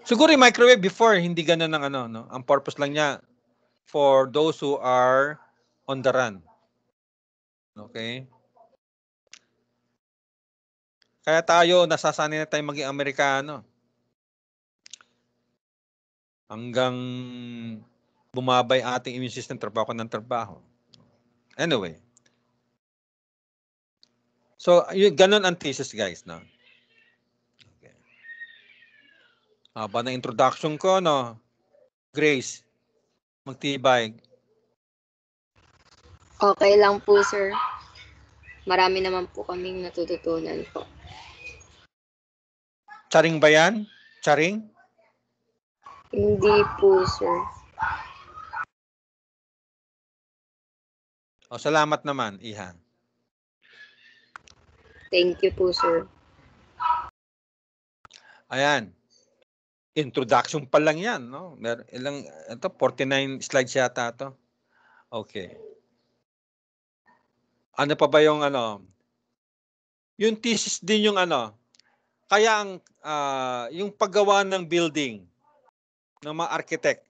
Siguro yung microwave before, hindi ganun ng ano, no? Ang purpose lang niya for those who are on the run. Okay? Kaya tayo, nasasanay na tayo maging Amerikano. Hanggang bumabay ating immune system, trabaho ng trabaho. Anyway. So, ganun ang thesis, guys. No? Okay. Haba ng introduction ko, no? Grace, magtibay. Okay lang po, sir. Marami naman po kaming natututunan po. Charing ba yan? Charing? Hindi po, sir. O, salamat naman, Iha. Thank you po, sir. Ayan. Introduction pa lang yan, no? Ito, 49 slides yata ito. Okay. Ano pa ba yung ano? Yung thesis din yung ano? Kaya ang yung paggawa ng building ng mga architect.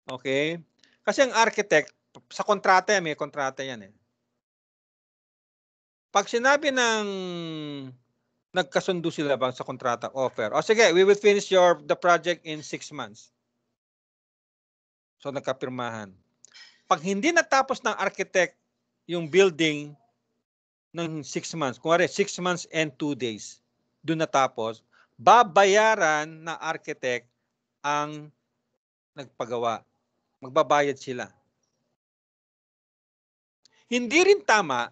Okay? Kasi ang architect sa kontrata, may kontrata yan eh. Pag sinabi ng nagkasundo sila ba sa kontrata offer, o sige, we will finish the project in 6 months. So nagkapirmahan. Pag hindi natapos ng architect yung building ng 6 months, kunwari 6 months and 2 days, doon natapos, babayaran na architect ang nagpagawa. Magbabayad sila. Hindi rin tama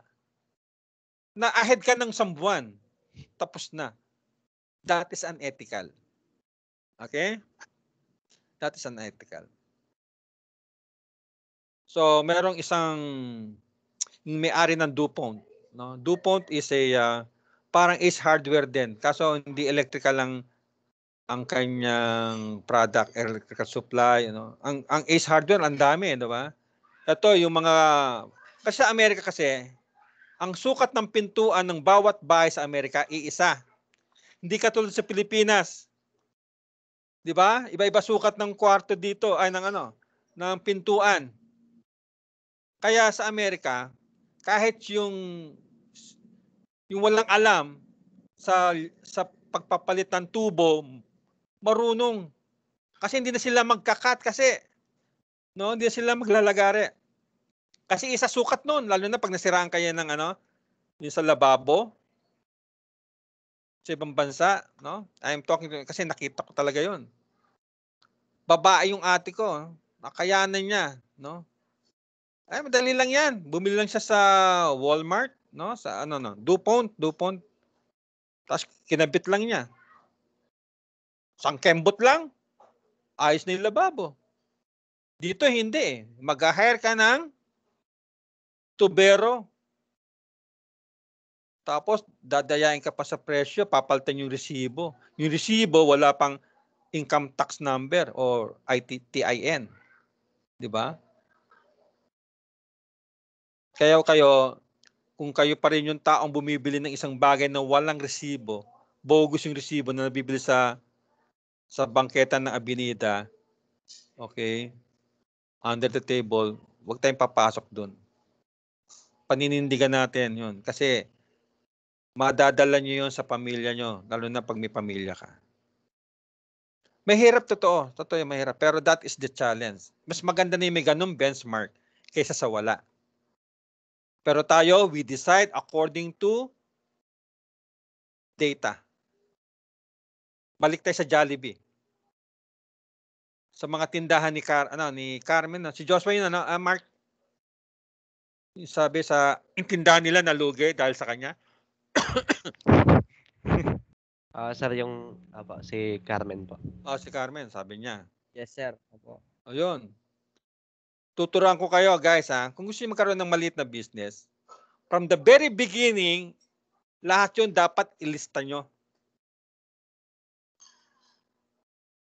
na ahead ka ng 1 buwan, tapos na. That is unethical. Okay? That is unethical. So, merong isang may-ari ng DuPont. No? DuPont is parang Ace Hardware din. Kaso hindi electrical lang ang kanyang product, electrical supply. Ang Ace Hardware, ang dami, di ba? Ito, yung mga... Kasi sa Amerika kasi, ang sukat ng pintuan ng bawat bahay sa Amerika, iisa. Hindi katulad sa Pilipinas. Di ba? Iba-iba sukat ng kwarto dito, ay ng pintuan. Kaya sa Amerika, kahit yung walang alam sa pagpapalit ng tubo, marunong. Kasi hindi na sila magkakat kasi hindi na sila maglalagare. Kasi isa sukat noon, lalo na pag nasiraan kayo ng yung sa lababo sa ibang bansa, no? I'm talking to, kasi nakita ko talaga 'yon. Babae yung ate ko, nakayanan niya, no? Ay, madali lang 'yan. Bumili lang siya sa Walmart, no? Sa DuPont. Tapos kinabit lang niya. Sangkembot lang. Ayos na yung lababo. Dito hindi eh. Mag-hire ka ng tubero. Tapos dadayain ka pa sa presyo, papalitan yung resibo. Yung resibo wala pang income tax number or TIN. 'Di ba? Kaya kung kayo pa rin yung taong bumibili ng isang bagay na walang resibo, bogus yung resibo na nabibili sa bangketa ng Avenida, okay, under the table, huwag tayong papasok doon. Paninindigan natin yun. Kasi madadala nyo yun sa pamilya nyo, lalo na pag may pamilya ka. Mahirap, totoo. Totoo yung mahirap. Pero that is the challenge. Mas maganda na yung may ganung benchmark kaysa sa wala. Pero tayo, we decide according to data. Balik tayo sa Jollibee. Sa mga tindahan ni Carmen, no? Si Joshua yun, Mark? Sabi sa tindahan nila nalugi dahil sa kanya. Sir, si Carmen po. Si Carmen, sabi niya. Yes, sir. Opo. Ayun. Tuturuan ko kayo, guys, ha. Kung gusto niyo magkaroon ng maliit na business, from the very beginning, lahat yun dapat ilista nyo.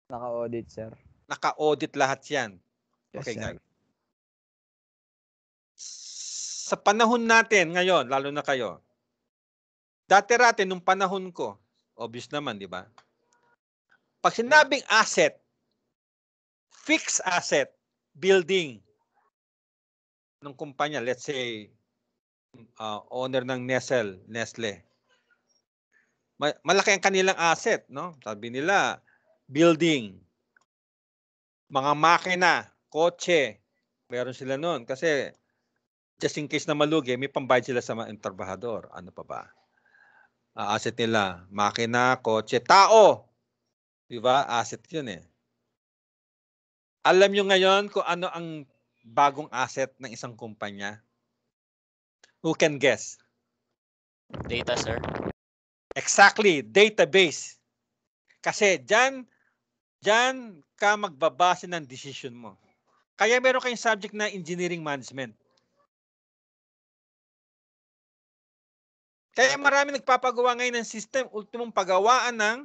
Naka-audit, sir. Naka-audit lahat yan. Yes, Okay, sir. guys. Sa panahon natin ngayon, lalo na kayo, dati-rati nung panahon ko, obvious naman, di ba? Pag sinabing asset, fixed asset, building ng kumpanya, let's say, owner ng Nestle. Malaki ang kanilang asset, no? Sabi nila, building, mga makina, kotse, meron sila noon. Kasi, just in case na malugi, may pambayad sila sa mga trabahador. Ano pa ba? Asset nila, makina, kotse, tao. Diba? Asset yun eh. Alam nyo ngayon kung ano ang bagong asset ng isang kumpanya? Who can guess? Data, sir. Exactly, database. Kasi dyan ka magbabase ng decision mo. Kaya meron kayong subject na engineering management. Kaya marami nagpapagawa ngayon ng system, ultimong pagawaan ng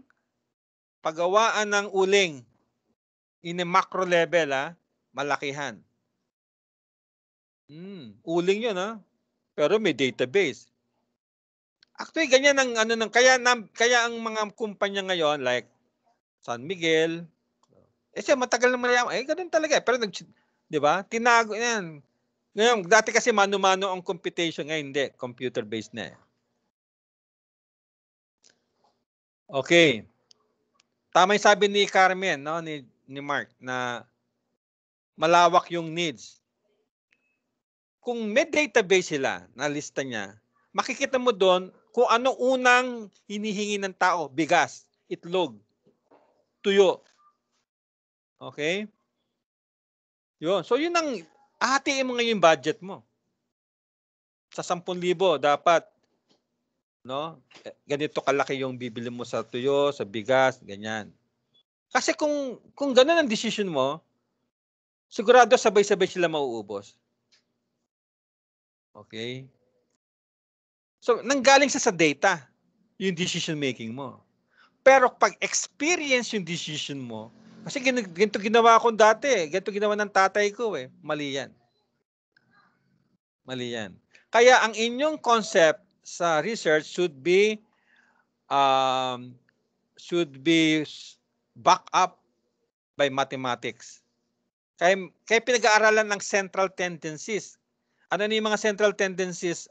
uling in a macro level, malakihan. Uling yun, pero may database. Actually, ganyan ang kaya ang mga kumpanya ngayon like San Miguel, siya matagal na mayaman, ganun talaga. Pero 'di ba? Tinago 'yan. Ngayon, dati kasi mano-mano ang computation, ngayon hindi, computer-based na. Okay. Tama 'yung sabi ni Carmen, no, ni Mark na malawak 'yung needs. Kung may database sila na lista niya, makikita mo doon kung ano unang hinihingi ng tao, bigas, itlog, tuyo. Okay? Yun. So yun ang hatiin mo ngayon yung budget mo. Sa 10,000 dapat ganito kalaki yung bibili mo sa tuyo, sa bigas, ganyan. Kasi kung ganun ang decision mo, sigurado sabay-sabay sila mauubos. Okay? So, nanggaling sa data, yung decision making mo. Pero pag experience yung decision mo, kasi ganito ginawa ko dati, ganito ginawa ng tatay ko mali yan. Mali yan. Kaya ang inyong concept sa research should be backed up by mathematics. Kaya pinag-aaralan ng central tendencies. Ano ni mga central tendencies?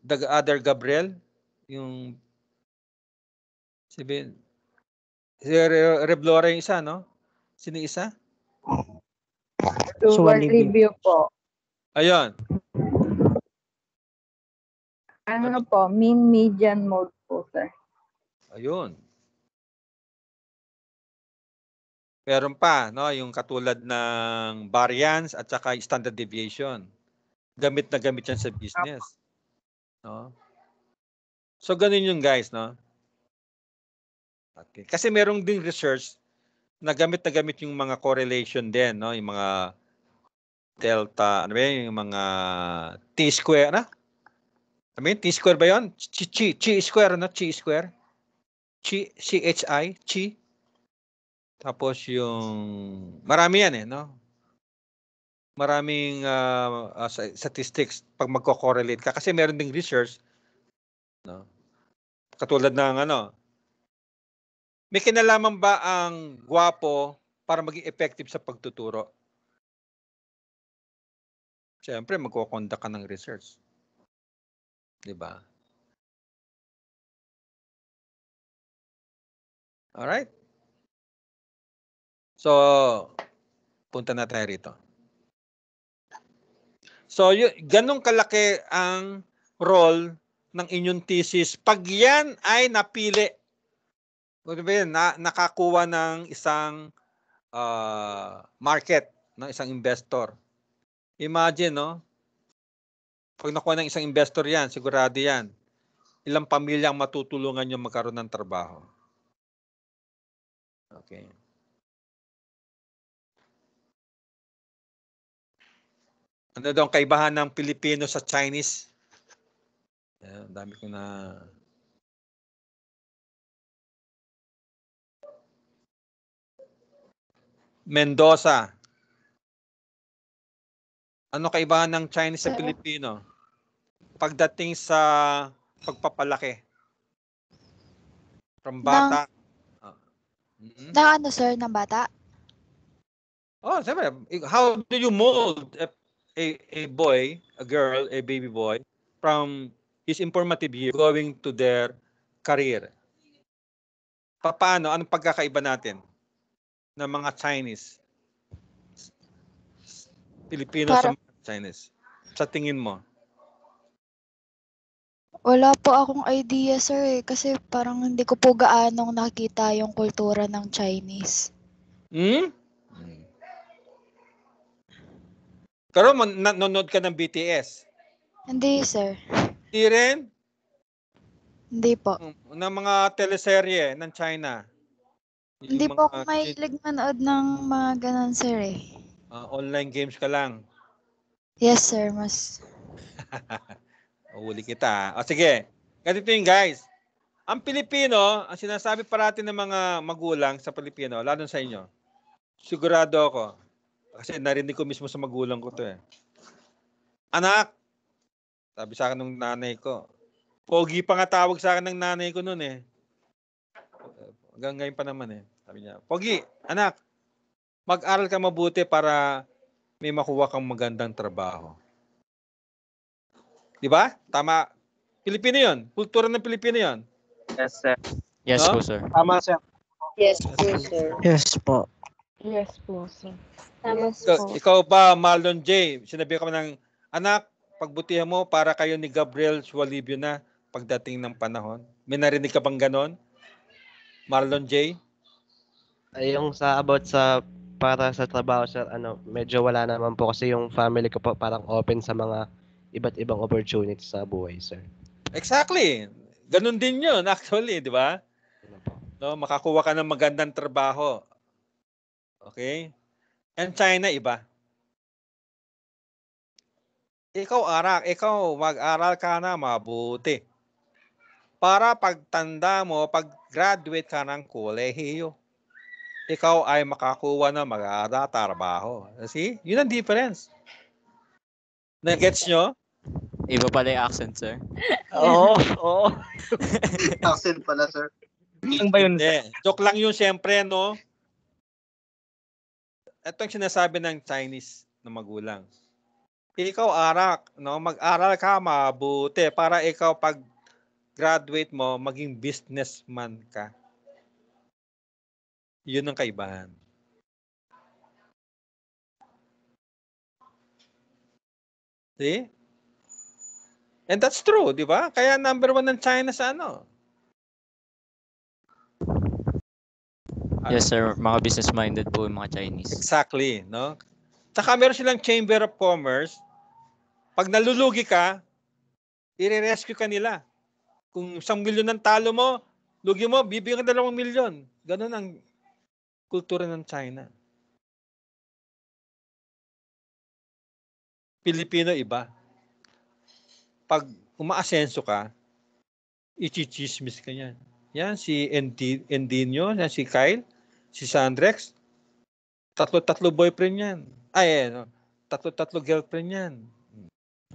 The other Gabriel, yung si Reblora yung isa, no? Sino isa? Dual review po. Ayun. Ano po? Mean median mode po, sir. Ayun. Meron pa, no, yung katulad ng variance at saka standard deviation. Gamit na gamit yan sa business. No? So, ganun yung guys, no? Okay. Kasi merong ding research na gamit yung mga correlation din, no? Yung mga delta, yung mga t-square, t-square ba yun? Chi-square, chi-square? Chi? Tapos yung, marami yan no? Maraming statistics pag magko-correlate ka. Kasi meron ding research, no? Katulad ng may kinalaman ba ang gwapo para maging effective sa pagtuturo? Siyempre, magko-conduct ka ng research. Diba? Alright? So, punta na tayo rito. So, ganun kalaki ang role ng inyong thesis pag yan ay napili. Nakakuha ng isang market, ng isang investor. Imagine, no? Pag nakuha ng isang investor yan, sigurado yan, ilang pamilya ang matutulungan nyo magkaroon ng trabaho. Okay. Ano daw ang kaibahan ng Pilipino sa Chinese? Dami ko na... Mendoza. Ano kaibahan ng Chinese sa Pilipino? Pagdating sa pagpapalaki. From bata. Na ano, sir, ng bata? Oh, siyempre. How do you mold a boy, a girl, a baby boy from his informative year going to their career? Paano? Anong pagkakaiba natin ng mga Chinese? Pilipino sa mga Chinese. Sa tingin mo? Wala po akong idea, sir, kasi parang hindi ko po gaanong nakita yung kultura ng Chinese. Pero nanonood ka ng BTS? Hindi, sir. Hindi rin? Hindi po. Ng mga teleserye ng China? Hindi po ako mahilig manood ng mga ganun, sir, eh. Online games ka lang? Yes, sir, mas... Uli kita. O sige, ganito yung guys. Ang Pilipino, ang sinasabi parati ng mga magulang sa Pilipino, lalo sa inyo, sigurado ako, kasi narinig ko mismo sa magulang ko to eh. Anak, sabi sa akin ng nanay ko, pogi pa nga tawag sa akin ng nanay ko noon eh. Hanggang ngayon pa naman eh. Sabi niya, pogi, anak, mag-aral ka mabuti para may makuha kang magandang trabaho. Di ba? Tama. Pilipino yun. Kultura ng Pilipino yun. Yes, sir. Yes No? po, sir. Tama, sir. Yes po, sir. Yes po. Yes po, sir. Tama Yes po. po. Ikaw ba, Marlon J., sinabi ko ng, anak, pagbutihan mo para kayo ni Gabriel Sualibio na pagdating ng panahon. May narinig ka bang ganon? Marlon J.? Yung sa about sa para sa trabaho, sir, medyo wala naman po kasi yung family ko po parang open sa mga iba't ibang opportunities sa buhay, sir. Exactly. Ganon din yun, actually, di ba? No, makakuha ka ng magandang trabaho. Okay? And China, iba. Ikaw mag-aral ka na mabuti. Para pagtanda mo, pag-graduate ka ng kolehiyo, ikaw ay makakuha ng maganda trabaho. See? Yun ang difference. Na-gets nyo? Iba pala yung accent, sir. Oo. Accent pala, sir. Ang ba yun, sir? Hindi. Joke lang yun, siyempre, no? Ito ang sinasabi ng Chinese na magulang. Ikaw, arak, no? Mag-aral ka mabuti para ikaw pag graduate mo, maging businessman ka. Yun ang kaibahan. See? And that's true, di ba? Kaya number 1 ng China sa ano? Yes, sir. Mga business-minded po yung mga Chinese. Exactly, no? Tsaka meron silang Chamber of Commerce. Pag nalulugi ka, i-rescue ka nila. Kung 1 milyon ang talo mo, lugi mo, bibigyan ka 2 milyon. Ganun ang kultura ng China. Pilipino iba. Pag umaasenso ka, ichichismis ka yan. Yan, si Endinio, yan, si Kyle, si Sandrex, tatlo boyfriend yan. Ay, tatlo girlfriend yan.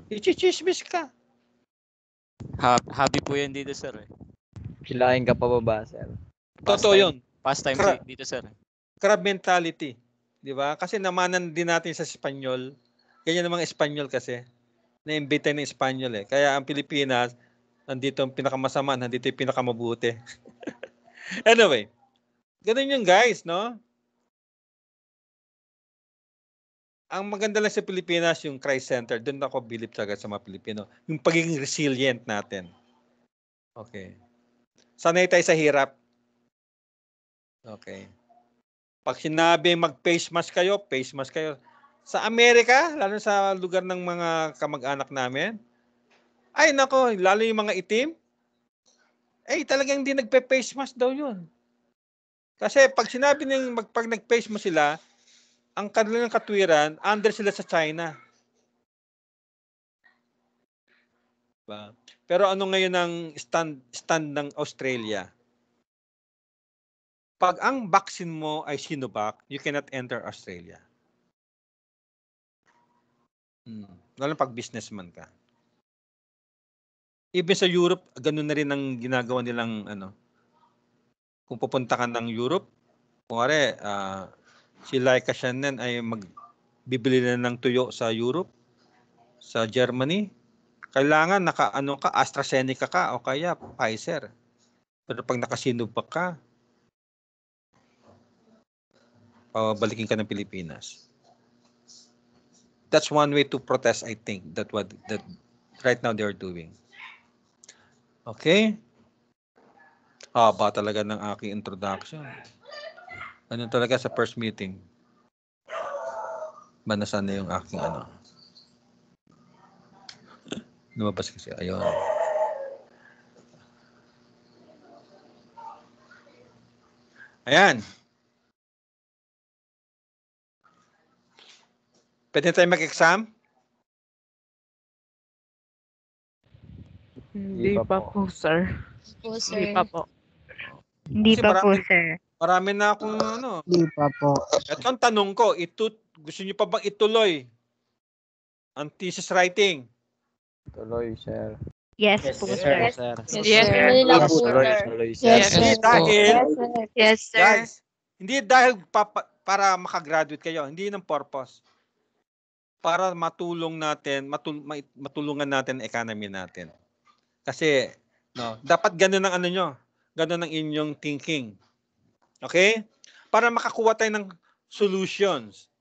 Ichichismis ka. Hobby po yan dito, sir. Kilain ka pa ba, sir? Totoo yun. Pastime dito, sir. Crab mentality. Di ba? Kasi namanan din natin sa Espanyol. Ganyan ang mga Espanyol kasi. Na-imbita ng Espanyol eh. Kaya ang Pilipinas, nandito ang pinakamasama, nandito yung pinakamabuti. Anyway, ganun yung guys, no? Ang maganda lang sa Pilipinas, yung Christ Center, doon ako believe talaga sa mga Pilipino. Yung pagiging resilient natin. Okay. Sanay tayo sa hirap. Okay. Pag sinabi mag-face mask kayo, face mask kayo. Sa Amerika, lalo sa lugar ng mga kamag-anak namin, ay nako, lalo yung mga itim, talagang hindi nagpe-face mask daw yun. Kasi pag sinabi ng pag nag-face mask sila, ang kanilang katwiran, under sila sa China. Diba? Pero ano ngayon ang stand ng Australia? Pag ang vaccine mo ay Sinovac, you cannot enter Australia. Lalo pag businessman ka. Even sa Europe, ganun na rin ang ginagawa nilang kung pupunta ka ng Europe, kunwari, si Laika Shannon ay magbibili na ng tuyo sa Europe, sa Germany. Kailangan AstraZeneca ka o kaya Pfizer. Pero pag naka-Sinovac ka, balikin ka ng Pilipinas. That's one way to protest, I think, that right now they are doing. Okay? Haba talaga ng aking introduction. Ano talaga sa first meeting? Banasan na yung aking lumabas kasi. Ayun. Ayan. Pwede tayo mag-exam? Hindi pa po, sir. Po, Hindi sir. pa po. Hindi Kasi pa po, sir. Marami na akong Hindi pa po. Ito ang tanong ko, gusto niyo pa bang ituloy ang thesis writing? Tuloy, sir. Yes, po, sir. Yes, sir. Yes, Lang po, Tuloy, sir. tuloy, sir. Yes, Hindi sir. dahil, Yes, sir. guys, hindi dahil para makagraduate kayo, hindi yun ang purpose. Para matulungan natin ang economy natin. Kasi, dapat ganun ang ganun ang inyong thinking. Okay? Para makakuha tayo ng solutions.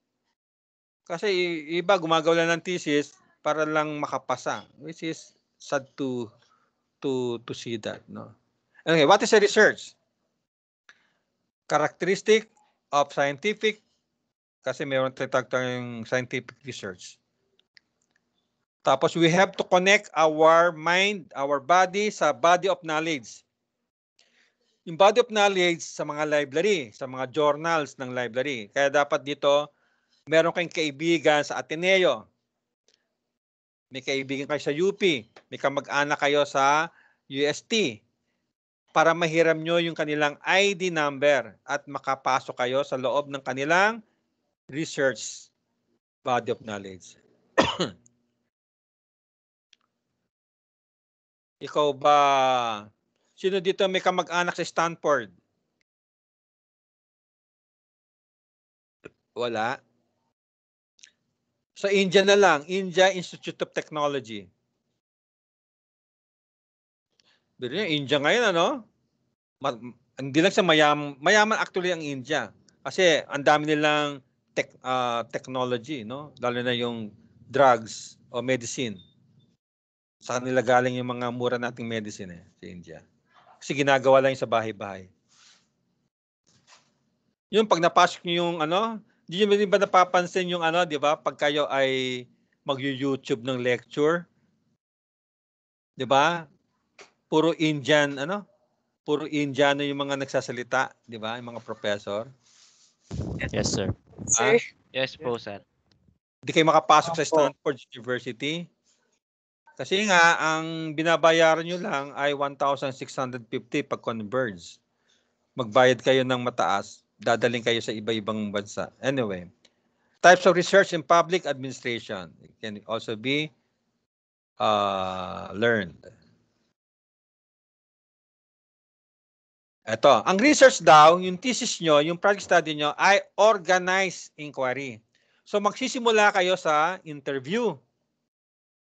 Kasi iba gumagawa lang ng thesis para lang makapasa, which is sad to see that, no? Okay, what is a research? Characteristic of scientific, kasi mayroon tayong scientific research. Tapos we have to connect our mind, our body sa body of knowledge. Yung body of knowledge sa mga library, sa mga journals ng library. Kaya dapat dito, meron kayong kaibigan sa Ateneo. May kaibigan kayo sa UP. May kamag-anak kayo sa UST. Para mahiram nyo yung kanilang ID number at makapasok kayo sa loob ng kanilang research body of knowledge. Ikaw ba, sino dito may kamag-anak sa Stanford? Wala. Sa India na lang, India Institute of Technology. Pero yung India ngayon, hindi lang sa mayaman actually ang India. Kasi ang dami nilang technology, no? Lalo na yung drugs o medicine. Sa kanila galing yung mga mura nating medicine sa India. Kasi ginagawa lang yung sa bahay-bahay. Yung pag napasok nyo yung di nyo ba napapansin yung di ba? Pag kayo ay mag-YouTube ng lecture, di ba? Puro Indian, puro Indiano yung mga nagsasalita, di ba? Yung mga professor. Yes, sir. Sir. Yes po, sir. Hindi kayo makapasok sa Stanford University. Kasi nga, ang binabayaran nyo lang ay 1,650 pag converge. Magbayad kayo ng mataas, dadaling kayo sa iba-ibang bansa. Anyway, types of research in public administration can also be learned. Ito, ang research daw, yung thesis nyo, yung project study nyo ay organized inquiry. So magsisimula kayo sa interview.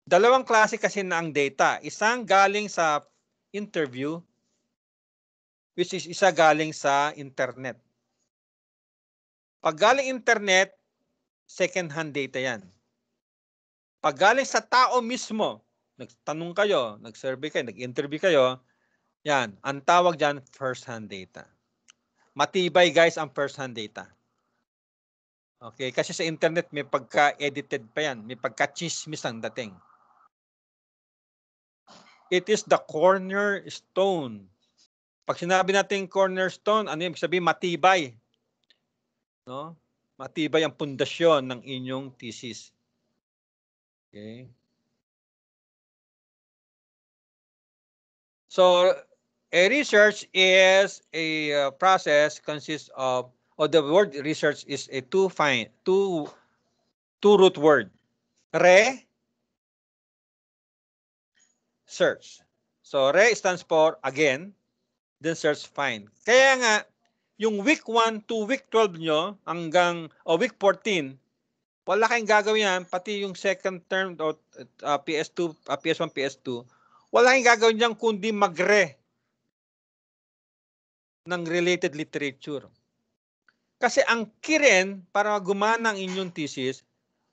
Dalawang klase kasi na ang data. Isang galing sa interview, which is isa galing sa internet. Pag galing internet, second-hand data yan. Pag galing sa tao mismo, nagtanong kayo, nag-survey kayo, nag-interview kayo, Yan, ang tawag dyan, first-hand data. Matibay guys ang first-hand data. Okay, kasi sa internet may pagka-edited pa yan, may pagka-chismis ang dating. It is the cornerstone. Pag sinabi natin cornerstone, ano yung sabihin? Matibay. No? Matibay ang pundasyon ng inyong thesis. Okay. So, a research is a process consists of, or the word research is a two-root word. Search. So, stands for again, then search find. Kaya nga, yung week 1 to week 12 nyo, hanggang week 14, wala kayong gagawin yan, pati yung second term o PS2, PS1, PS2, wala kayong gagawin yan kundi ng related literature. Kasi ang kiren, para gumana ang inyong thesis,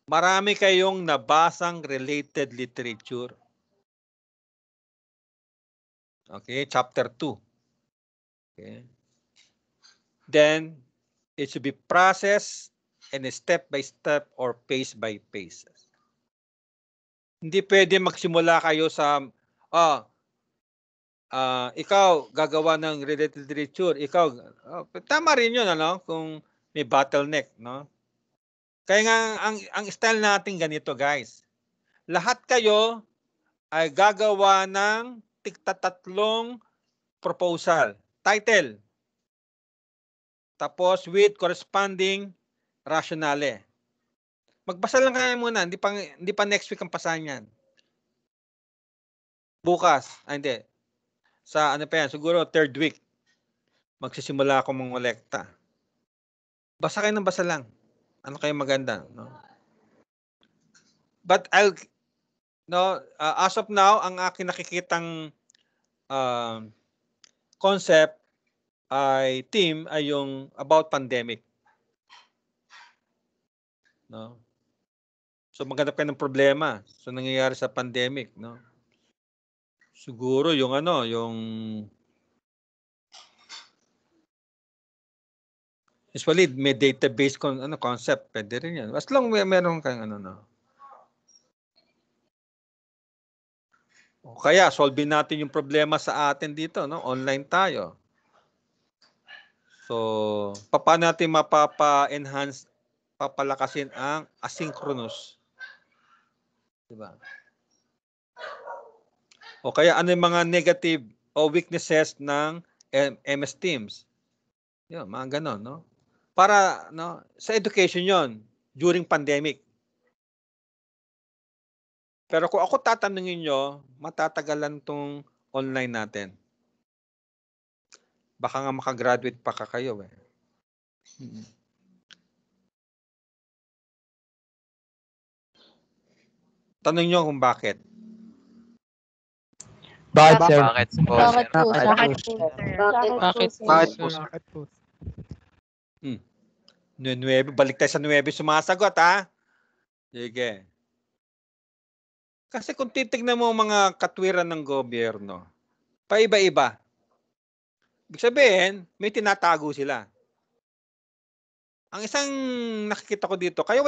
marami kayong nabasang related literature. Okay, chapter 2. Okay. Then, it should be processed and step by step or phase by phase. Hindi pwede magsimula kayo sa, ikaw gagawa ng related literature, ikaw, tama rin yun, ano, kung may bottleneck, no? Kaya nga, ang style natin ganito, guys. Lahat kayo ay gagawa ng tigtatatlong proposal. Title. Tapos with corresponding rationale. Magbasa lang kayo muna, hindi pa next week ang pasahan yan. Bukas, hindi. Sa ano pa yan, siguro third week, magsisimula ako mongolekta. Basa kayo ng basa lang. Ano kayo maganda, no? But as of now, ang aking nakikitang concept ay theme ay yung about pandemic. No? So maghanap kayo ng problema sa nangyayari sa pandemic, no? Siguro yung usually may database concept, pwede rin yan. As long meron kang no. O kaya solve natin yung problema sa atin dito, no? Online tayo. So, paano natin mapapa-enhance, papalakasin ang asynchronous? Diba? O kaya ano yung mga negative o weaknesses ng MS Teams? Yun, mga ganon, no? Para, no, sa education yon during pandemic. Pero kung ako tatanungin nyo, matatagalan tong online natin. Baka nga makagraduate pa kayo eh. Tanong nyo kung bakit. Bakit, sir? Bakit po, sir? Bakit po? Balik tayo sa 9 sumasagot, ha? Sige. Kasi kung titignan mo mga katwiran ng gobyerno, paiba-iba. Ibig sabihin, may tinatago sila. Ang isang nakikita ko dito, kaya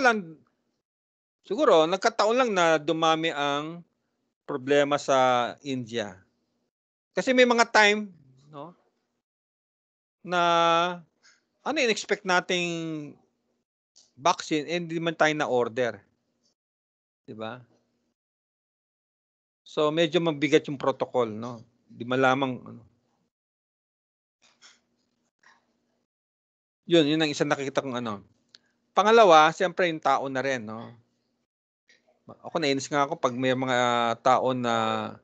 siguro, nagkataon lang na dumami ang problema sa India. Kasi may mga time, no, na in-expect nating vaccine and hindi man tayo na-order. Diba? So, medyo mabigat yung protocol, no? Di malamang, Yun ang isang nakikita kong Pangalawa, siyempre yung tao na rin, no? Ako nainis nga ako pag may mga tao na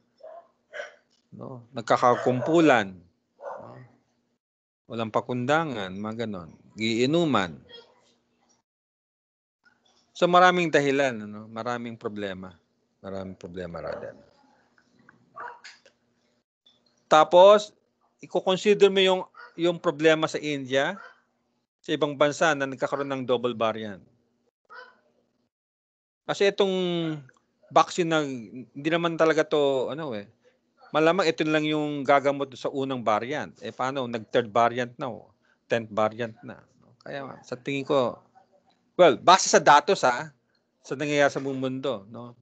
nagkakakumpulan. No? Walang pakundangan, mga ganon. Giinuman. So maraming dahilan, maraming problema. Maraming problema rather. Tapos, i-consider mo yung problema sa India, sa ibang bansa na nagkakaroon ng double variant. Kasi itong vaccine na hindi naman talaga to malamang ito lang yung gagamot sa unang variant. Eh paano, nag-third variant na, 10th variant na. Kaya sa tingin ko, well, base sa datos sa nangyayari sa buong mundo, no?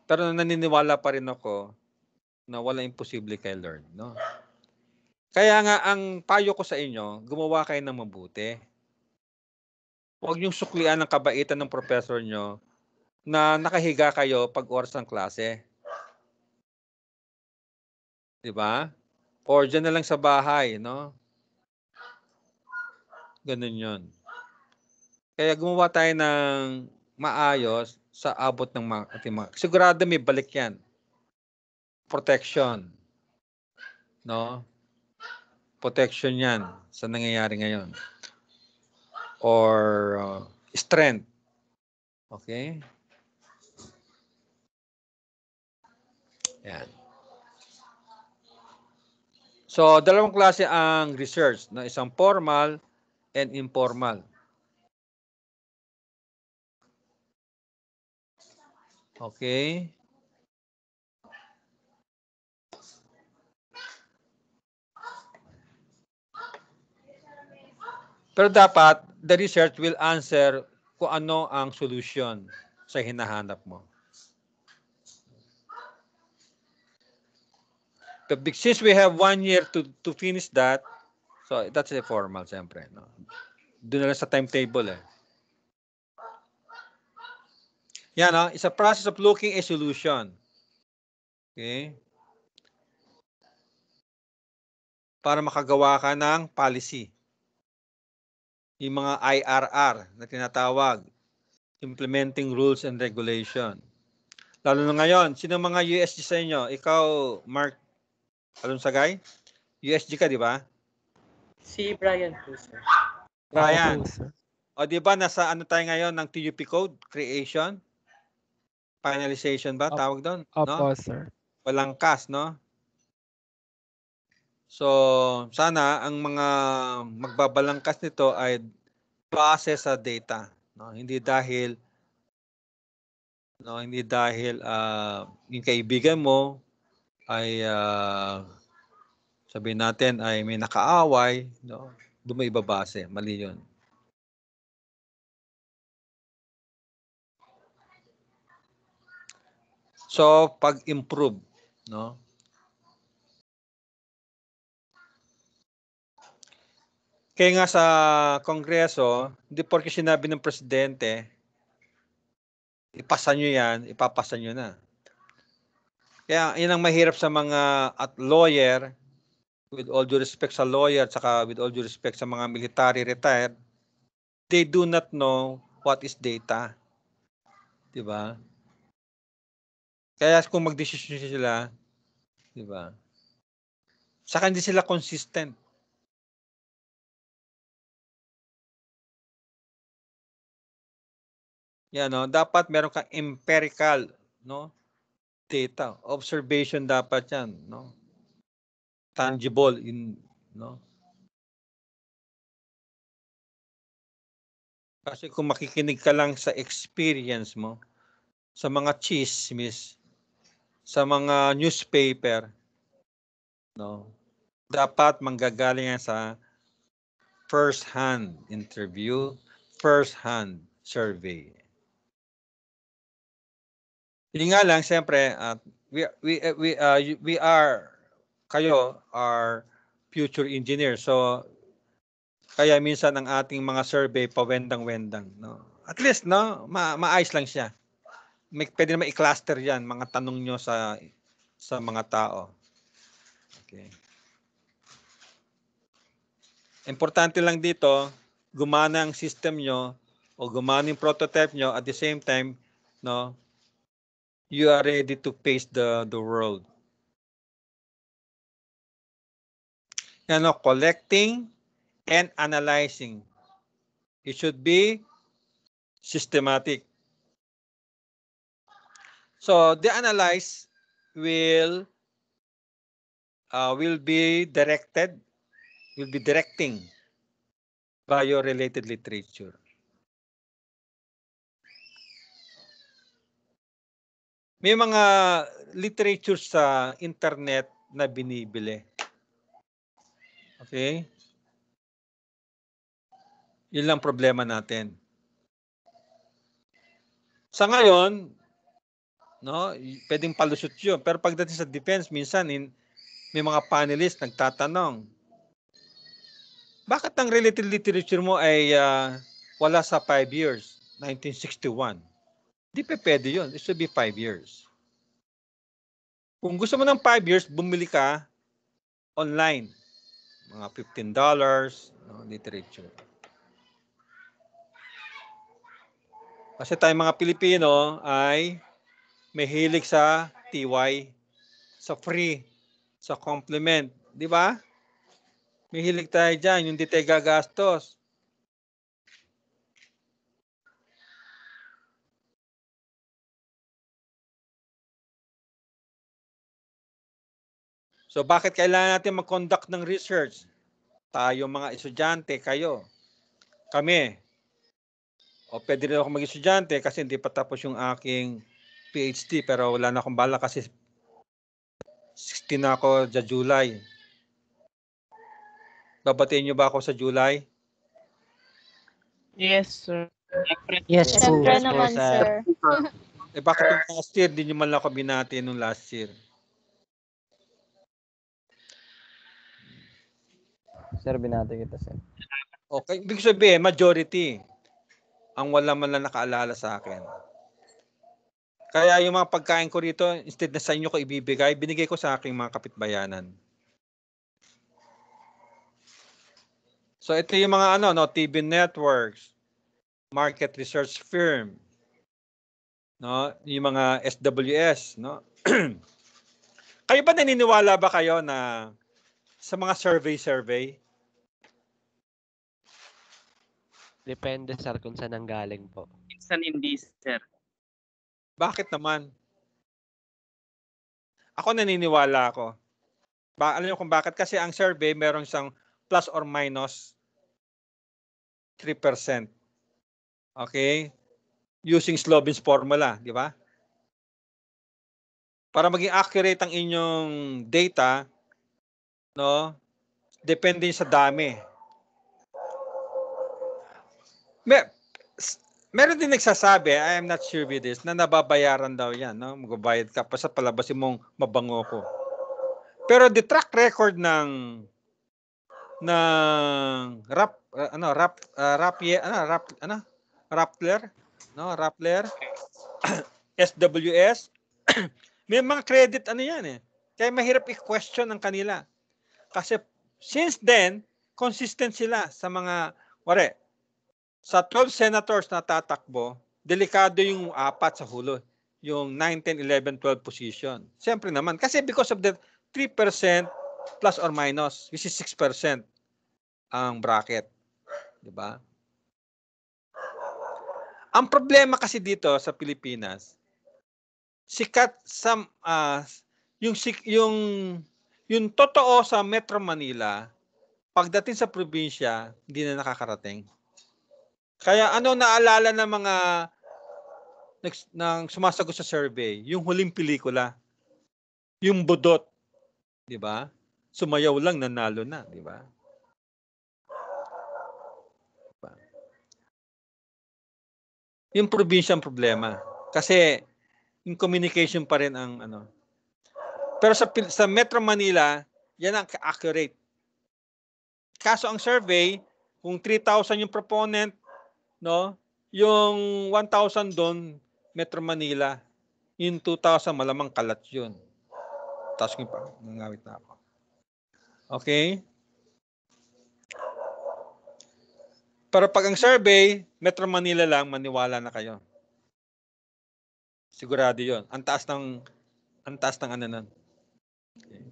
Pero naniniwala pa rin ako na wala imposible kay Lord, no? Kaya nga ang payo ko sa inyo, gumawa kayo ng mabuti. Huwag niyong suklian ng kabaitan ng professor nyo na nakahiga kayo pag oras ng klase. Di ba? Or dyan na lang sa bahay, no? Ganun yun. Kaya gumawa tayo ng maayos sa abot ng ating mga. Sigurado may balik yan. Protection. No? Protection yan sa nangyayari ngayon. Or strength. Okay? Yan. So, dalawang klase ang research, no? Isang formal and informal. Okay? Pero dapat, the research will answer kung ano ang solution sa hinahanap mo. But since we have 1 year to finish that, so that's a formal, siyempre. No? Doon na lang sa timetable. Yan, no? It's a process of looking a solution. Okay? Para makagawa ka ng policy. Yung mga IRR na tinatawag, Implementing Rules and Regulation. Lalo na ngayon, sino mga USG sa inyo? Ikaw, Mark Alonsagay? USG ka, di ba? Si Brian po, sir. Brian. Opo, sir. O di ba nasa ano tayo ngayon ng TUP code? Creation? Finalization ba? Tawag doon? Opo, No? sir. Walang cast, no? So, sana ang mga magbabalangkas nito ay base sa data, no? Hindi dahil yung kaibigan mo ay sabihin natin ay may nakaaway, no? Doon mo ibabase, mali 'yon. So, pag-improve, no? Kaya nga sa Kongreso, hindi porke sinabi ng presidente, ipasa nyo yan, ipapasa nyo na. Kaya yun ang mahirap sa mga lawyer, with all due respect sa lawyer, saka with all due respect sa mga military retired, they do not know what is data. Diba? Kaya kung mag-decision sila, diba? Saka hindi sila consistent. Yan, no? Dapat meron kang empirical, no? Data, observation dapat yan, no? Tangible in, no? Kasi kung makikinig ka lang sa experience mo, sa mga chismis, sa mga newspaper, no? Dapat manggagaling yan sa first-hand interview, first-hand survey. Yun nga lang, siyempre, kayo are future engineers. So, kaya minsan ang ating mga survey pawendang-wendang, no? At least, no, maayos lang siya. Pwede naman i-cluster yan, mga tanong nyo sa mga tao. Okay. Importante lang dito, gumana ang system nyo o gumana yung prototype nyo at the same time, no, you are ready to face the world. Yan, no, collecting and analyzing. It should be systematic. So the analyze will be directing bio-related literature. May mga literature sa internet na binibili. Okay? Yun lang problema natin. Sa ngayon, no, pwedeng palusot yun. Pero pagdating sa defense, minsan may mga panelists nagtatanong, bakit ang related literature mo ay wala sa 5 years, 1961? Di pa pwede yun. It should be 5 years. Kung gusto mo ng 5 years, bumili ka online. Mga $15, no, literature. Kasi tayo mga Pilipino ay may hilig sa TY, sa free, sa compliment. Di ba? May hilig tayo dyan, yung di tayo gagastos. So bakit kailangan natin mag-conduct ng research? Tayo mga estudyante, kayo, kami. O pwede rin ako mag-estudyante kasi hindi pa tapos yung aking PhD pero wala na akong bala kasi 16 na ako sa July. Babatiin niyo ba ako sa July? Yes, sir. Yes po. Siyempre Yes po, naman, sir. sir. Eh bakit yung last year, hindi niyo man lang ako binati nung last year? Sir, binati kita, sir. Okay, ibig sabihin, majority ang wala man lang nakaalala sa akin. Kaya yung mga pagkain ko rito, instead na sa inyo ko ibibigay, binigay ko sa aking mga kapitbayanan. So ito yung mga TV networks, market research firm, no, yung mga SWS, no. Kayo ba naniniwala ba kayo na sa mga survey? Depende, sir, kung saan ang galing po. Minsan hindi, sir. Bakit naman? Ako naniniwala ako. Alam niyo kung bakit? Kasi ang survey merong isang plus or minus 3%. Okay? Using Slovin's formula, di ba? Para maging accurate ang inyong data, no? Depende sa dami. Meron din nagsasabi, I am not sure with this, na nababayaran daw yan, no? Magbabayad ka pa sa palabasin mong mabango ko. Pero the track record ng Rappler, SWS, may mga credit yan eh. Kaya mahirap i-question ang kanila. Kasi since then, consistent sila sa mga, sa 12 senators na tatakbo, delikado yung 4 sa hulo. Yung 9, 10, 11, 12 position. Siyempre naman, kasi because of the 3% plus or minus, which is 6% ang bracket. Diba? Ang problema kasi dito sa Pilipinas, sikat sa yung totoo sa Metro Manila, pagdating sa probinsya, hindi na nakakarating. Kaya naalala ng mga nang sumasagot sa survey, yung huling pelikula, yung Budot, di ba? Sumayaw lang, nanalo na, di ba? Yung probinsya ang problema. Kasi yung communication pa rin ang Pero sa Metro Manila, yan ang accurate. Kaso ang survey, kung 3,000 yung proponent, no? Yung 1,000 doon, Metro Manila. Yung 2,000, malamang kalat yun. Tapos ko pa, nangawit na ako. Okay? Pero pag ang survey, Metro Manila lang, maniwala na kayo. Sigurado yun. Ang taas ng nun. Okay.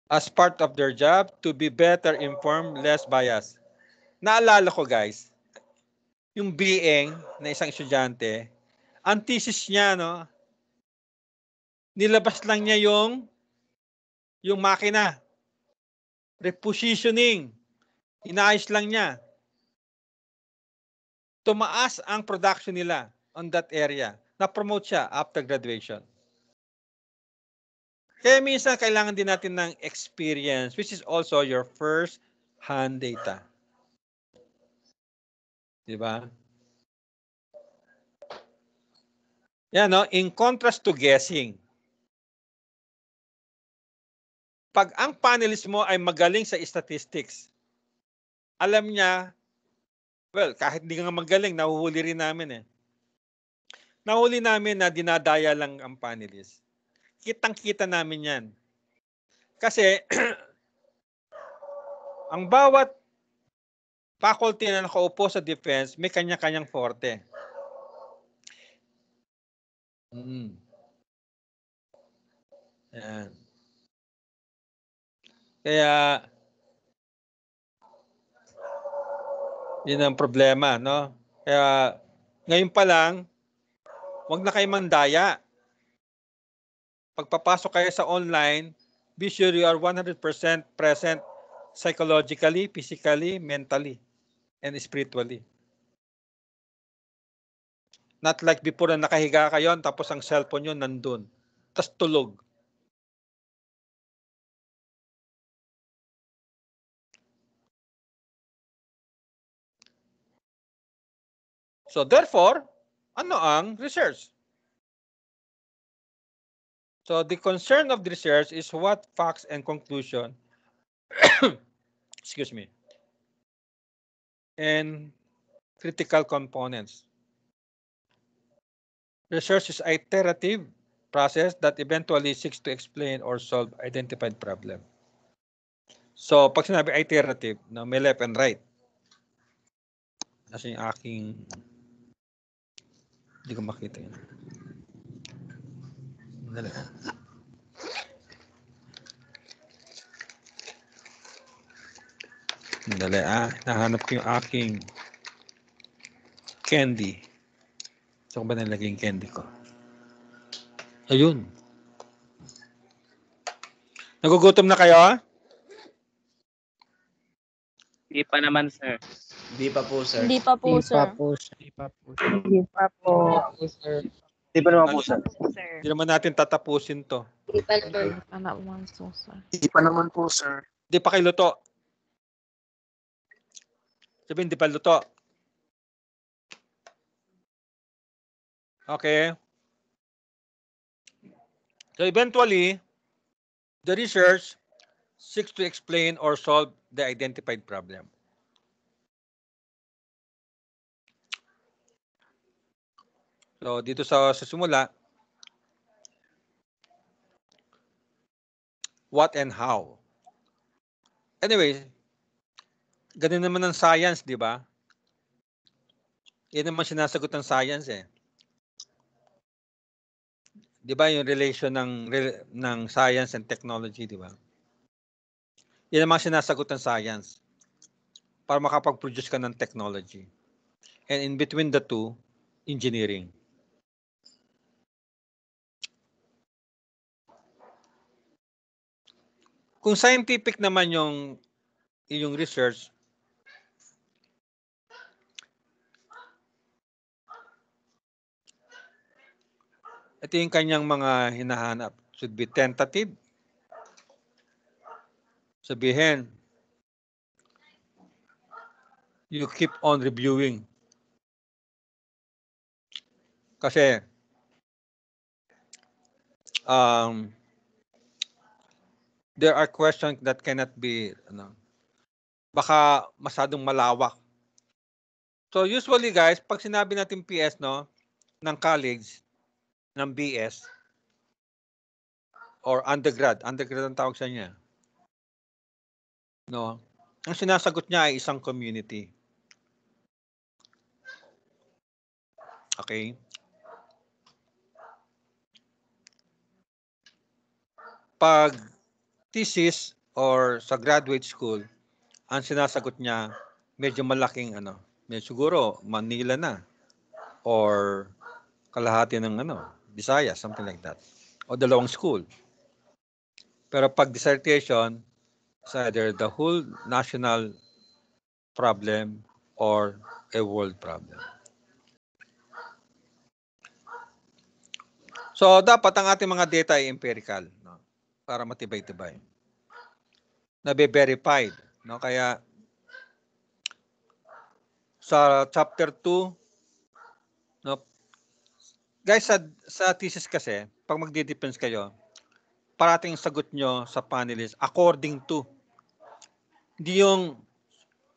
As part of their job, to be better informed, less biased. Naalala ko guys, yung being na isang estudyante, ang thesis niya, nilabas lang niya yung makina. Repositioning. Inaayos lang niya. tumaas ang production nila on that area. Na-promote siya after graduation. Kaya minsan kailangan din natin ng experience, which is also your first hand data. Diba? Yan, no? In contrast to guessing. Pag ang panelist mo ay magaling sa statistics, alam niya, well, kahit hindi nga magaling, nahuhuli rin namin eh. Nahuli namin na dinadaya lang ang panelist. Kitang-kita namin yan. Kasi, ang bawat faculty na nakaupo sa defense, may kanya-kanyang forte. Yan. Kaya, yun ang problema, no? Kaya, ngayon pa lang, huwag na kayo mandaya. Pagpapasok kayo sa online, be sure you are 100% present psychologically, physically, mentally, and spiritually. Not like before na nakahiga kayo, tapos ang cellphone nyo nandun. Tapos tulog. So therefore, ano ang research? So the concern of the research is what facts and conclusion, excuse me, and critical components. Research is an iterative process that eventually seeks to explain or solve identified problem. So pag sinabi iterative, no, may left and right. Kasi yung aking, hindi ko makita yun. Dali. Dali, nahanap ko yung aking candy. Saan ba nalagay yung candy ko? Ayun. Nagugutom na kayo? Hindi pa naman, sir. Hindi pa po, sir. Hindi pa po, sir. Hindi pa po, sir. Hindi pa naman po, sir. Hindi naman natin tatapusin to. Hindi pa naman. Anak mo, sir. Hindi pa naman po, sir. Hindi pa kayo luto. Sabihin, hindi pa luto. Okay. So eventually, the research seeks to explain or solve the identified problem. So dito sa simula, what and how. Anyway, ganun naman ang science, di ba? Yan naman sinasagot ng science eh. Di ba yung relation ng science and technology, di ba? Yan naman sinasagot ng science para makapag-produce ka ng technology. And in between the two, engineering. Kung scientific naman yung research, ito yung kanyang mga hinahanap. Should be tentative. Sabihin, you keep on reviewing. Kasi, there are questions that cannot be, baka masyadong malawak. So usually guys, pag sinabi natin PS, no, ng college, ng BS, or undergrad ang tawag sa niya. No, ang sinasagot niya ay isang community. Okay? Pag thesis or sa graduate school, ang sinasagot niya medyo malaking siguro Manila na or kalahati ng Visayas, something like that. O dalawang school. Pero pag dissertation, it's either the whole national problem or a world problem. So, dapat ang ating mga data ay empirical, no? Para matibay-tibay. Nabe-verified, no? Kaya sa chapter 2, no? Guys, sa thesis kasi, pag magdi-defense kayo, parating sagot nyo sa panelist according to. Hindi yung,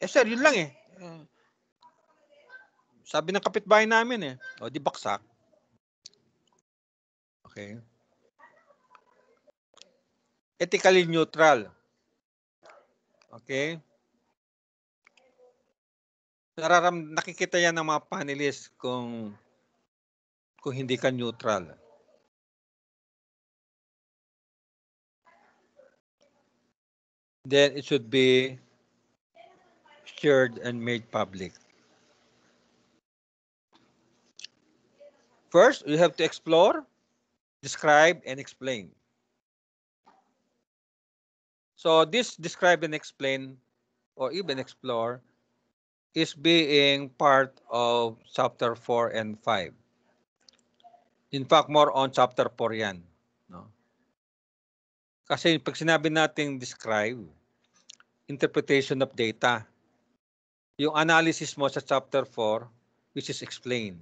sir, yun lang eh. Sabi ng kapitbahay namin eh. O, di baksak. Okay. Ethically neutral. Okay. Nakikita yan ng mga panelists kung hindi ka neutral. Then it should be shared and made public. First, you have to explore, describe, and explain. So this describe and explain, or even explore, is being part of chapter 4 and 5. In fact, more on chapter 4 yan. No? Kasi pag sinabi natin describe, interpretation of data, yung analysis mo sa chapter 4, which is explain.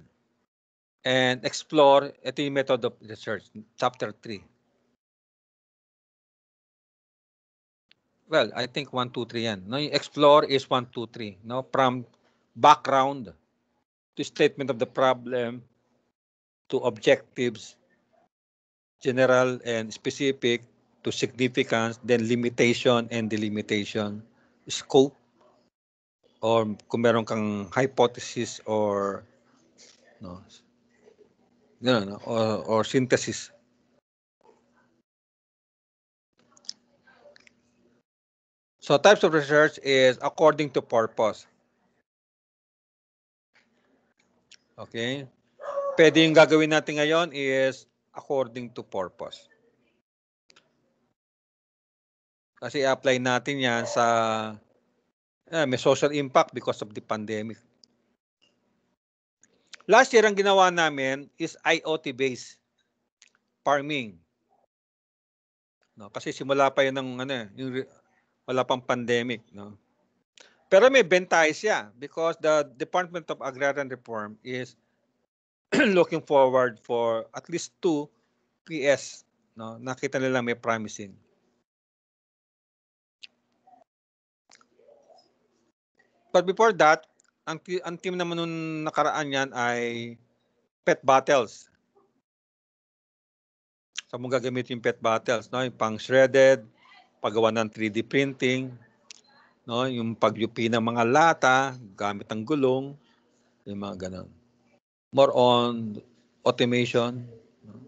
And explore, ito yung method of research, chapter 3. Well, I think 1, 2, 3 yan. No, yung explore is 1, 2, 3. No, from background to statement of the problem to objectives, general and specific to significance, then limitation and delimitation, scope, or kung meron kang hypothesis or no, or synthesis. So types of research is according to purpose. Okay? Pwede yung gagawin natin ngayon is according to purpose. Kasi apply natin yan sa may social impact because of the pandemic. Last year, ang ginawa namin is IoT-based farming. No, kasi simula pa yun ng wala pang pandemic, no. Pero may bentahe siya because the Department of Agrarian Reform is looking forward for at least 2 PS, no. Nakita nila may promising. But before that, ang team naman nung nakaraan yan ay pet battles. Sa mong gagamit yung pet battles, no? Yung pang shredded, paggawa ng 3D printing, no? Yung pagyupi ng mga lata, gamit ng gulong, yung mga ganun. More on automation. No?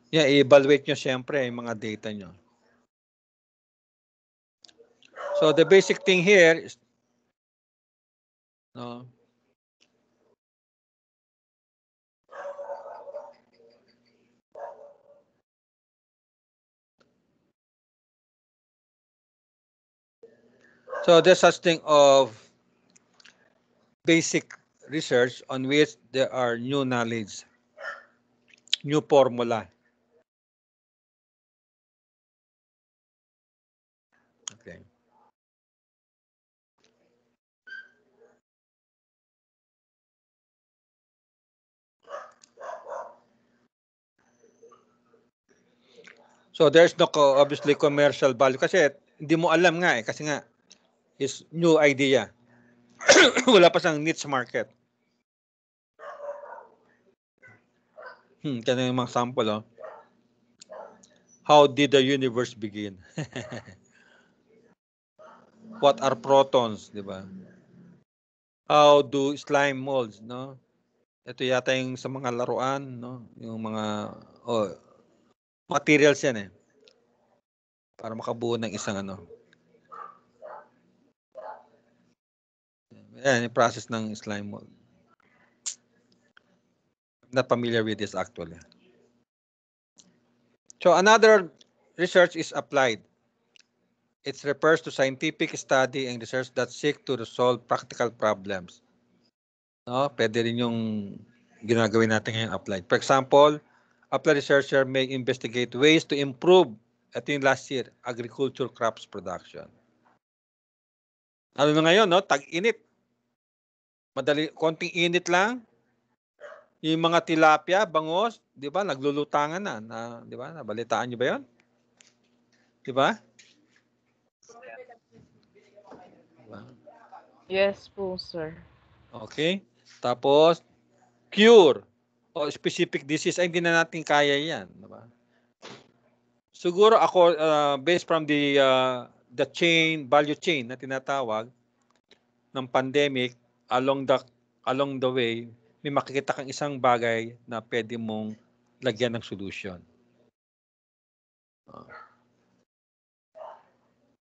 Yeah, i-evaluate nyo siyempre yung mga data nyo. So the basic thing here is, no, so there's such thing of basic research on which there are new knowledge, new formula. Okay. So there's no obviously commercial value kasi hindi mo alam nga kasi nga is new idea. Wala pa siyang niche market. Kaya yung mga sample, oh. How did the universe begin? What are protons, di ba? How do slime molds, no? Ito yata yung sa mga laruan, no? Yung mga materials yan eh. Para makabuo ng isang Yan, yung process ng slime mold. I'm not familiar with this actually. So another research is applied. It refers to scientific study and research that seek to resolve practical problems. No, pwede rin yung ginagawin natin ngayon applied. For example, applied researcher may investigate ways to improve, ito yung last year, agriculture crops production. Ano na ngayon, no? Tag-init. Madali, konting init lang. Yung mga tilapia, bangos, di ba, naglulutangan na, di ba, nabalitaan nyo ba yun? Di ba? Yes po, sir. Okay. Tapos, cure o specific disease, ay hindi na natin kaya yan. Diba? Siguro ako, based from the chain, value chain na tinatawag ng pandemic, along the way, may makikita kang isang bagay na pwede mong lagyan ng solution.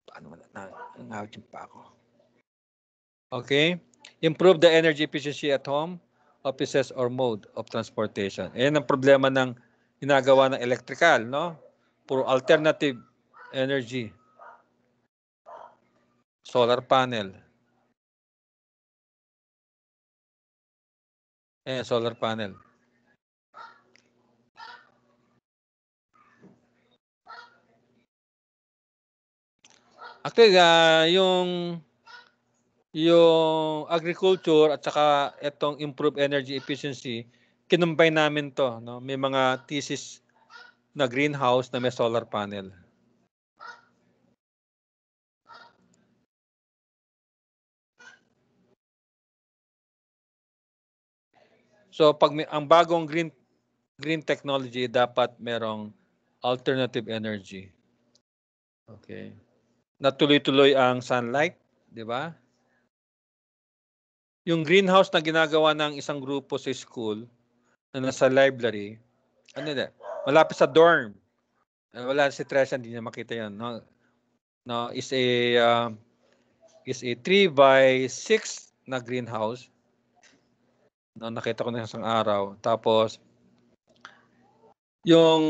Paano nangawit yung pa ako? Okay. Improve the energy efficiency at home, offices, or mode of transportation. Ayan ang problema ng ginagawa ng electrical, no? Puro alternative energy. Solar panel. Solar panel. Actually, yung agriculture at saka itong improve energy efficiency, kinumbay namin to, no? May mga thesis na greenhouse na may solar panel. So pag ang bagong green technology, dapat merong alternative energy. Okay. Natuloy-tuloy ang sunlight, di ba? Yung greenhouse na ginagawa ng isang grupo sa school na nasa library, malapit sa dorm. Wala si Tresha, hindi niya makita 'yon, no? No, is a 3x6 na greenhouse. No, nakita ko na isang araw. Tapos yung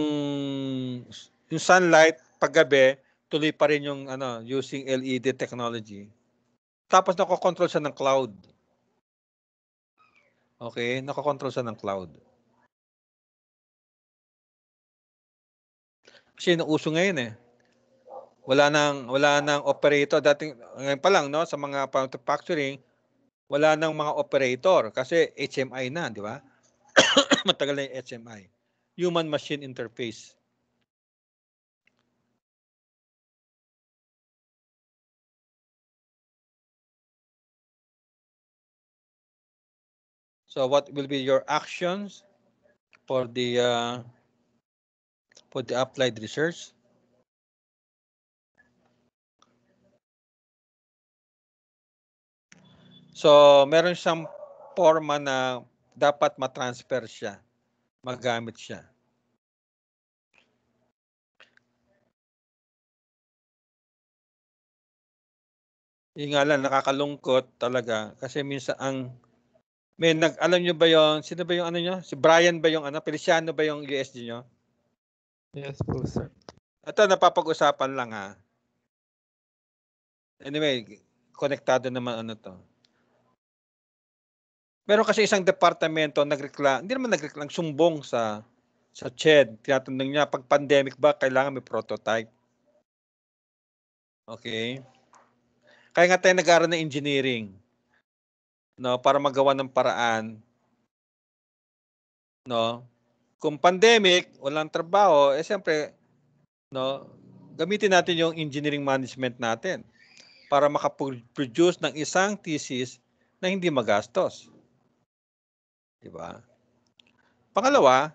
sunlight paggabi, tuloy pa rin yung using LED technology. Tapos nako-control siya ng cloud. Okay, nako-control siya ng cloud. Kasi nauso ngayon eh. Wala nang operator dating ngayon pa lang, no, sa mga manufacturing, wala nang mga operator kasi HMI na, di ba? Matagal na yung HMI. Human machine interface. So what will be your actions for the applied research? So meron siyang forma na dapat matransfer siya, magamit siya. Yung nga lang, nakakalungkot talaga kasi minsan alam nyo ba yung, sino ba yung nyo? Si Brian ba yung Feliciano ba yung USG nyo? Yes po, sir. Ito, napapag-usapan lang ha. Anyway, konektado naman to. Meron kasi isang departamento hindi naman nagreklam, sumbong sa CHED. Tinatanong niya, pag pandemic ba, kailangan may prototype. Okay. Kaya nga tayo nag-aaral ng engineering, no, para magawa ng paraan, no. Kung pandemic, walang trabaho, siyempre, no, gamitin natin yung engineering management natin para makaproduce ng isang thesis na hindi magastos. Diba? Pangalawa,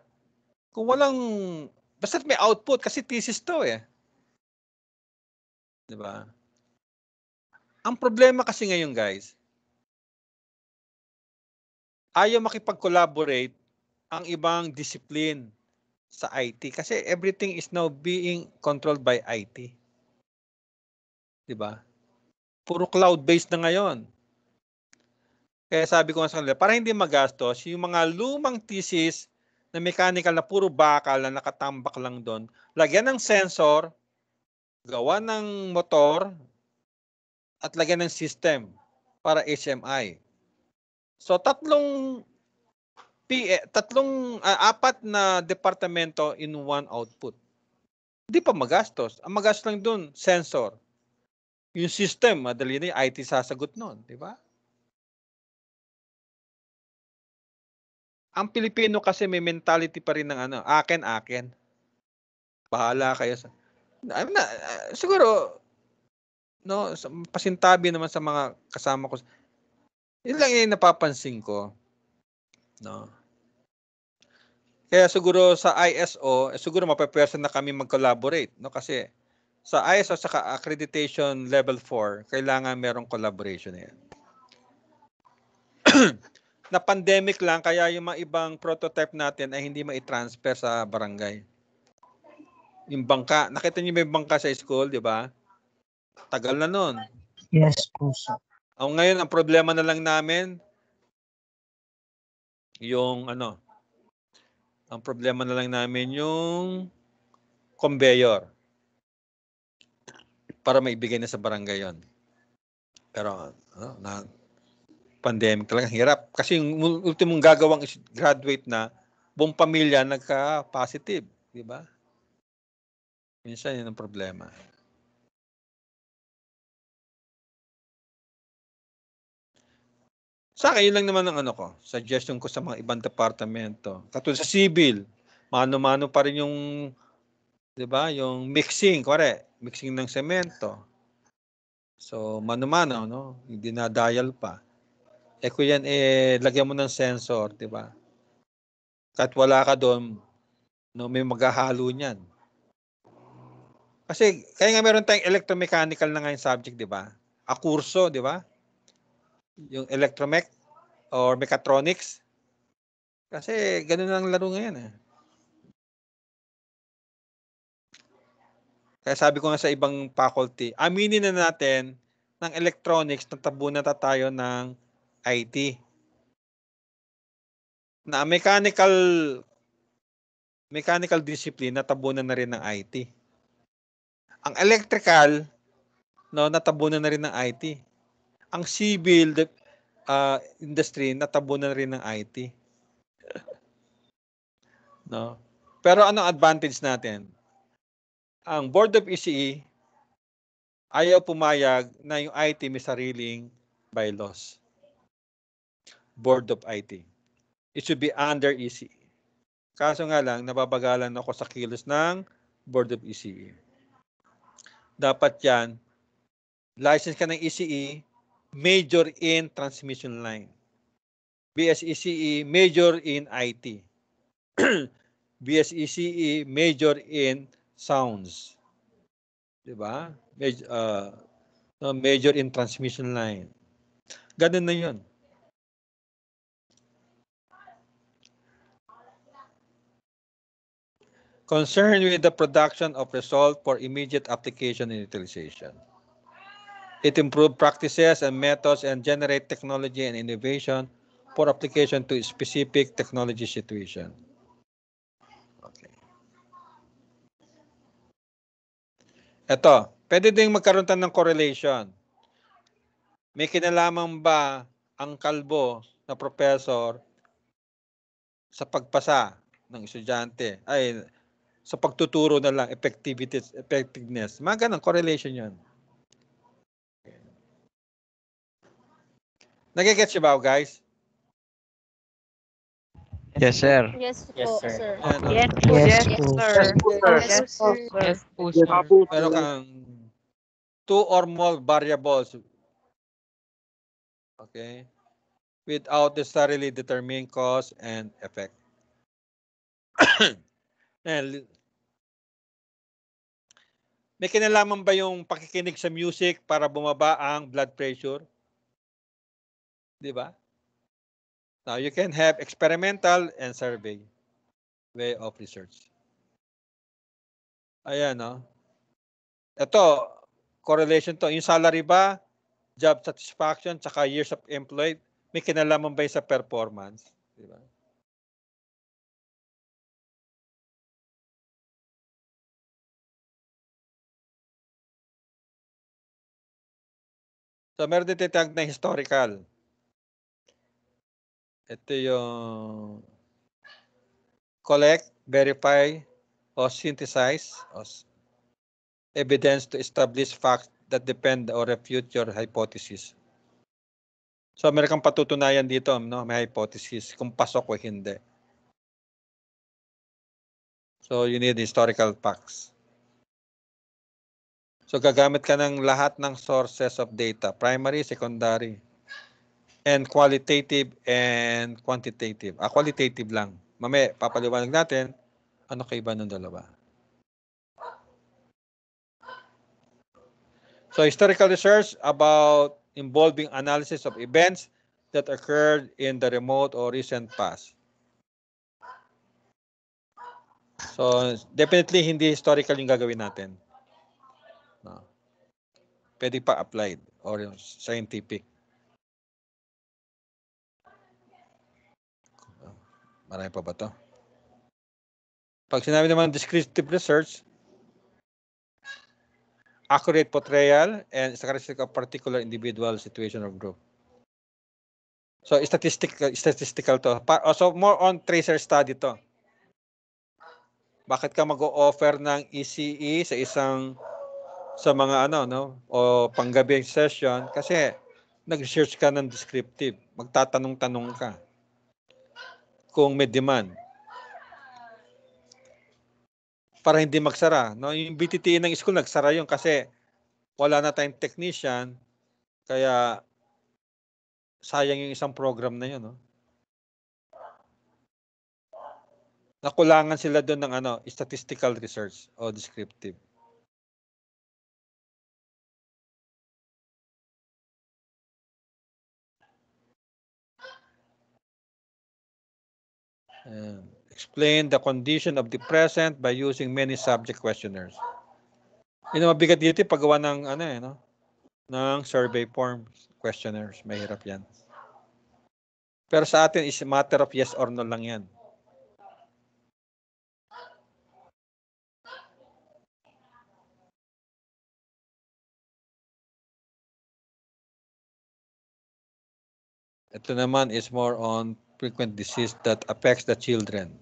kung basta may output kasi thesis to eh. Diba? Ang problema kasi ngayon, guys, ayaw makipag-collaborate ang ibang discipline sa IT kasi everything is now being controlled by IT. Diba? Puro cloud-based na ngayon. Kaya sabi ko nga sa kanila, para hindi magastos, yung mga lumang thesis na mechanical na puro bakal na nakatambak lang doon, lagyan ng sensor, gawa ng motor at lagyan ng system para HMI. So apat na departamento in one output. Hindi pa magastos. Ang magastos lang dun, sensor. Yung system, madali na yung IT sasagot nun, di ba? Ang Pilipino kasi may mentality pa rin ng ano, akin. Bahala kayo sa... siguro, no, pasintabi naman sa mga kasama ko. Yun lang yung napapansin ko. No. Kaya siguro sa ISO, siguro mapapwersa na kami mag-collaborate, no, kasi sa ISO sa accreditation level 4, kailangan merong collaboration yan. Na pandemic lang, kaya yung mga ibang prototype natin ay hindi mai-transfer sa barangay. Yung bangka, nakita niyo may bangka sa school, di ba? Tagal na nun. Yes po, sir. Ngayon, ang problema na lang namin, yung ang problema na lang namin yung conveyor para maibigay na sa barangay yon. Pero na pandemic talaga hirap kasi yung ultimong gagawang is graduate na buong pamilya nagka-positive, di ba? Minsan yun ang problema. Sa akin, yun lang naman ang suggestion ko sa mga ibang departamento. Katulad sa civil, mano-mano pa rin yung, di ba, yung mixing, mixing ng semento. So, mano-mano, no? Hindi na dial pa. Kung yan, lagyan mo ng sensor, di ba? Kahit wala ka doon, no, may maghahalo niyan. Kasi, kaya nga meron tayong electromechanical na ngayon subject, di ba? Kurso, di ba? Yung electromech or mechatronics. Kasi ganun ang laro ngayon Kaya sabi ko nga sa ibang faculty, aminin na natin ng electronics, natabunan na tayo ng IT. Na mechanical discipline, natabunan na rin ng IT. Ang electrical, no, natabunan na rin ng IT. Ang civil industry, natabunan na rin ng IT. No? Pero anong advantage natin? Ang Board of ECE ayaw pumayag na yung IT may sariling bylaws. Board of IT. It should be under ECE. Kaso nga lang, nababagalan ako sa kilos ng Board of ECE. Dapat yan, license ka ng ECE, major in transmission line. BSECE, major in IT. BSECE, major in sounds. Diba? Major in transmission line. Ganun na yun. Concerned with the production of result for immediate application and utilization. It improves practices and methods and generate technology and innovation for application to specific technology situation. Okay. Ito, pwede din magkaroon tayo ng correlation. May kinalaman ba ang kalbo na professor sa pagpasa ng estudyante? Ay, sa pagtuturo na lang, effectiveness. Mga ganun, correlation yan. Nagigets siya ba, guys? Yes, sir. Yes Yes, po, sir. sir. Ano? Yes, Yes, yes, po. sir. Yes, sir. Yes po, sir. Meron kang 2 or more variables. Okay? Without necessarily determining cause and effect. May kinalaman ba yung pakikinig sa music para bumaba ang blood pressure? Di ba? Now, you can have experimental and survey way of research. Ayan, no? Ito, correlation to. Yung salary ba, job satisfaction, tsaka years of employed, may kinalaman ba sa performance? Di ba? So, meron din tinatawag na historical. Ito yung collect, verify, or synthesize evidence to establish facts that depend or refute your hypothesis. So, meron kang patutunayan dito, no? May hypothesis, kung pasok o hindi. So, you need historical facts. So, gagamit ka ng lahat ng sources of data, primary, secondary, and qualitative and quantitative. Qualitative lang. Mamaya, papaliwanag natin ano kaiba ng dalawa. So, historical research about involving analysis of events that occurred in the remote or recent past. So, definitely hindi historical yung gagawin natin. No. Pwede pa applied or scientific. Marami pa ba ito? Pag sinabi naman descriptive research, accurate portrayal and characteristic of particular individual situation or group. So, statistical to. So, more on tracer study to. Bakit ka mag-o-offer ng ECE sa mga o panggabi session? Kasi nag-research ka ng descriptive. Magtatanong-tanong ka kung may demand. Para hindi magsara. No? Yung BTTE ng school, nagsara yun kasi wala na tayong technician. Kaya sayang yung isang program na yun. No? Nakulangan sila doon ng statistical research o descriptive. Explain the condition of the present by using many subject questionnaires. Yun ang mabigat dito paggawa ng ng survey forms, questionnaires. Mahirap yan. Pero sa atin is a matter of yes or no lang yan. Ito naman is more on frequent disease that affects the children.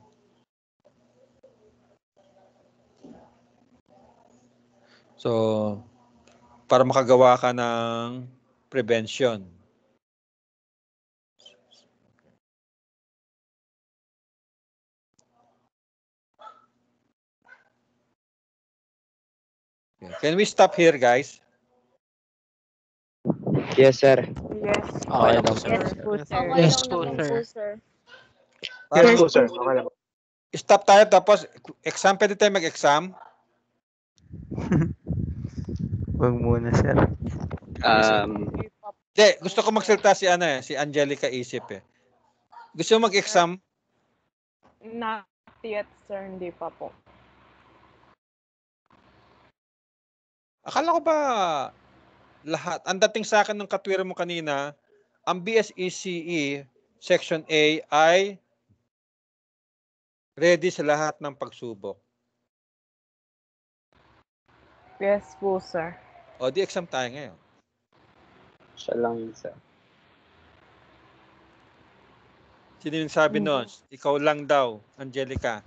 So, para makagawa ka ng prevention. Okay. Can we stop here, guys? Yes, sir. Yes. Okay lang po, sir. Yes po, sir. Yes po, sir. Yes po, sir. Okay lang. Stop tayo tapos exam. Pwede tayo mag-exam? Wag muna, sir. Gusto ko magsalita si Angelica Isip eh. Gusto mo mag-exam? Not yet, sir. Hindi pa po. Akala ko ba lahat, ang dating sa akin ng katwira mo kanina, ang BSECE Section A ay ready sa lahat ng pagsubok. Yes po, sir. O, di exam tayo ngayon. Siya lang yun, sir. Sino yung sabi nun? Ikaw lang daw, Angelica.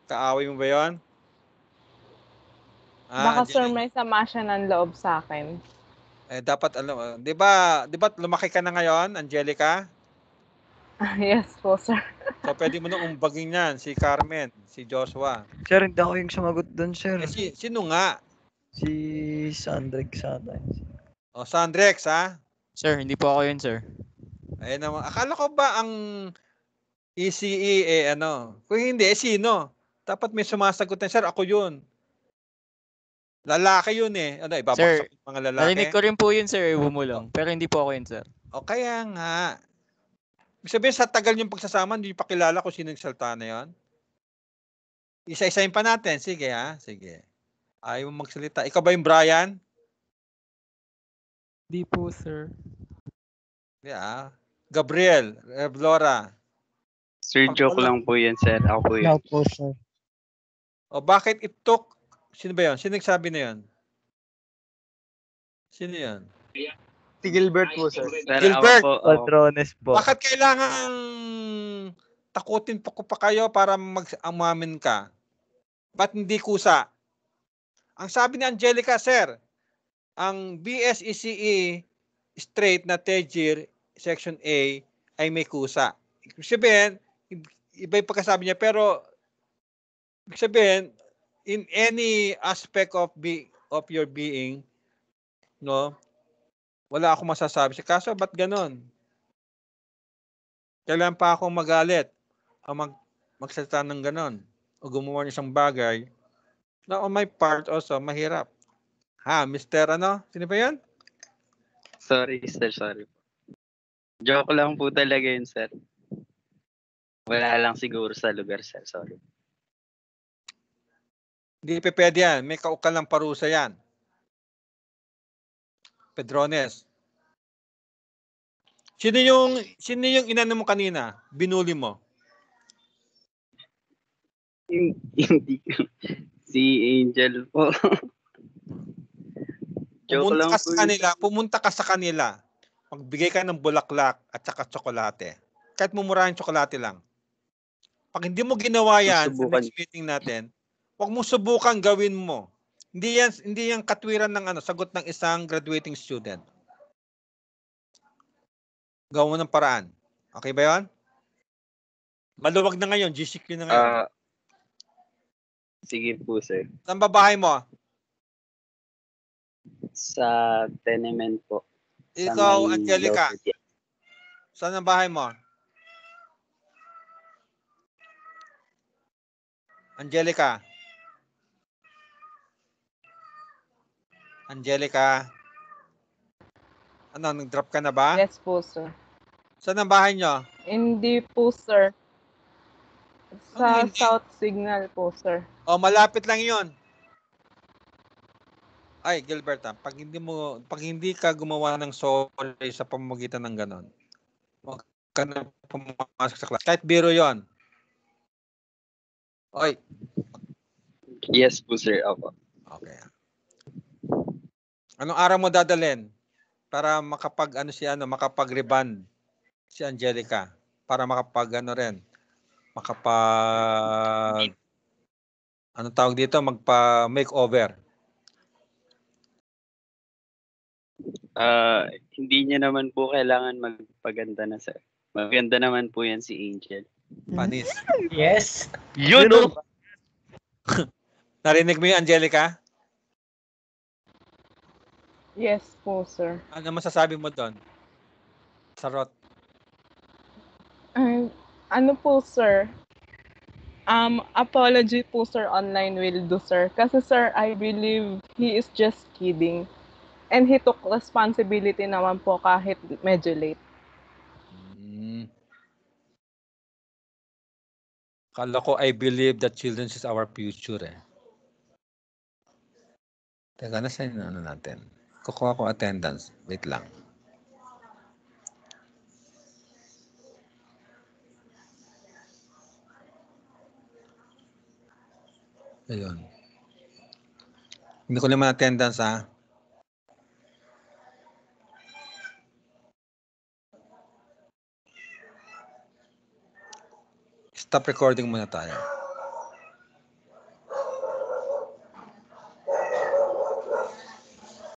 Kaaway mo ba yun? Baka, sir, may sama siya ng loob sa akin. Dapat alam, 'di ba lumaki ka na ngayon, Angelica? Yes po, sir. So pwede mo nang umbagin yan, si Carmen, si Joshua. Sir, hindi ako yung sumagot doon, sir. Sino nga? Si Sandrex ata. O, Sandrex, ha? Sir, hindi po ako yun, sir. Ayun naman. Akala ko ba ang ECE, Kung hindi, sino? Dapat may sumasagot na, sir, ako yun. Lalaki yun eh. Ibabaksak yung mga lalaki. Narinig ko rin po yun, sir, bumulong. Pero hindi po ako yun, sir. O kaya nga. Ibig sabihin, sa tagal yung pagsasama, hindi pa kilala kung sino yung salta na yun. Isa-isayin pa natin. Sige, ha? Sige. Ayaw mo magsalita. Ikaw ba yung Brian? Hindi po, sir. Yeah. Gabriel, Flora. Sir, joke lang po yan, sir. Ako po yun. No po, sir. O bakit it took? Sino ba yun? Sino nagsabi na yun? Sino yun? Si Si Gilbert po, sir. Sir, Gilbert! ako po, ako. Patrones po. Bakit kailangan takutin pa ko pa kayo para mag-umamin ka? Ba't hindi kusa? Ang sabi ni Angelica, sir, ang BSECE straight na third year, section A, ay may kusa. Ibig sabihin, iba yung pagkasabi niya, pero ibig sabihin, in any aspect of your being, no, wala akong masasabi. Kaso, ba't ganon? Kailan pa akong magalit o magsalita ng ganon o gumawa ng isang bagay na on my part also, mahirap. Ha, Mr. ano? Sino ba yan? Sorry, sir. Sorry po. Joke lang po talaga yun, sir. Wala lang siguro sa lugar, sir. Sorry. Hindi pa pwede yan. May kaukalang parusa yan. Pedrones. Sino yung inano mo kanina? Binuli mo? Hindi. Si Angel po. Joke lang po yun. Pumunta ka sa kanila. Magbigay ka ng bulaklak at saka tsokolate. Kahit mumurahin tsokolate lang. Pag hindi mo ginawa yan sa next meeting natin, huwag mo subukan gawin mo. Hindi yan katwiran ng sagot ng isang graduating student. Gawin mo ng paraan. Okay ba yun? Maluwag na ngayon, GCQ na ngayon. Sige po, sir. Saan ba bahay mo? Sa tenement po. Sa Ikaw, may Angelica. Lower. Saan ang bahay mo? Angelica. Angelica. Ano, nag-drop ka na ba? Yes po, sir. Saan ang bahay nyo? Hindi po, sir. Sa Hindi? South Signal po, sir. O, malapit lang yon. Ay, Gilbert, pag hindi ka gumawa ng sorry sa pamamagitan ng ganon, huwag ka na pumasok sa class. Kahit biro yon. Oy. Yes po, sir. Opo. Okay. Anong araw mo dadalhin para makapag-reband si Angelica, para makapag tawag dito, magpa-makeover? Hindi niya naman po kailangan magpaganda na, sir. Maganda naman po yan si Angel. Panis. Yes. Yun o! Narinig mo yung Angelica? Yes po, sir. Ano masasabi mo doon? Sarot. Ano po, sir? Apology po, sir, online will do, sir. Kasi, sir, I believe he is just kidding. And he took responsibility naman po kahit medyo late. Kala ko, I believe that children is our future eh. Teka, nasa natin? Kukuha ko attendance. Wait lang. Ayun. Hindi ko naman attendance ha. Stop recording muna tayo.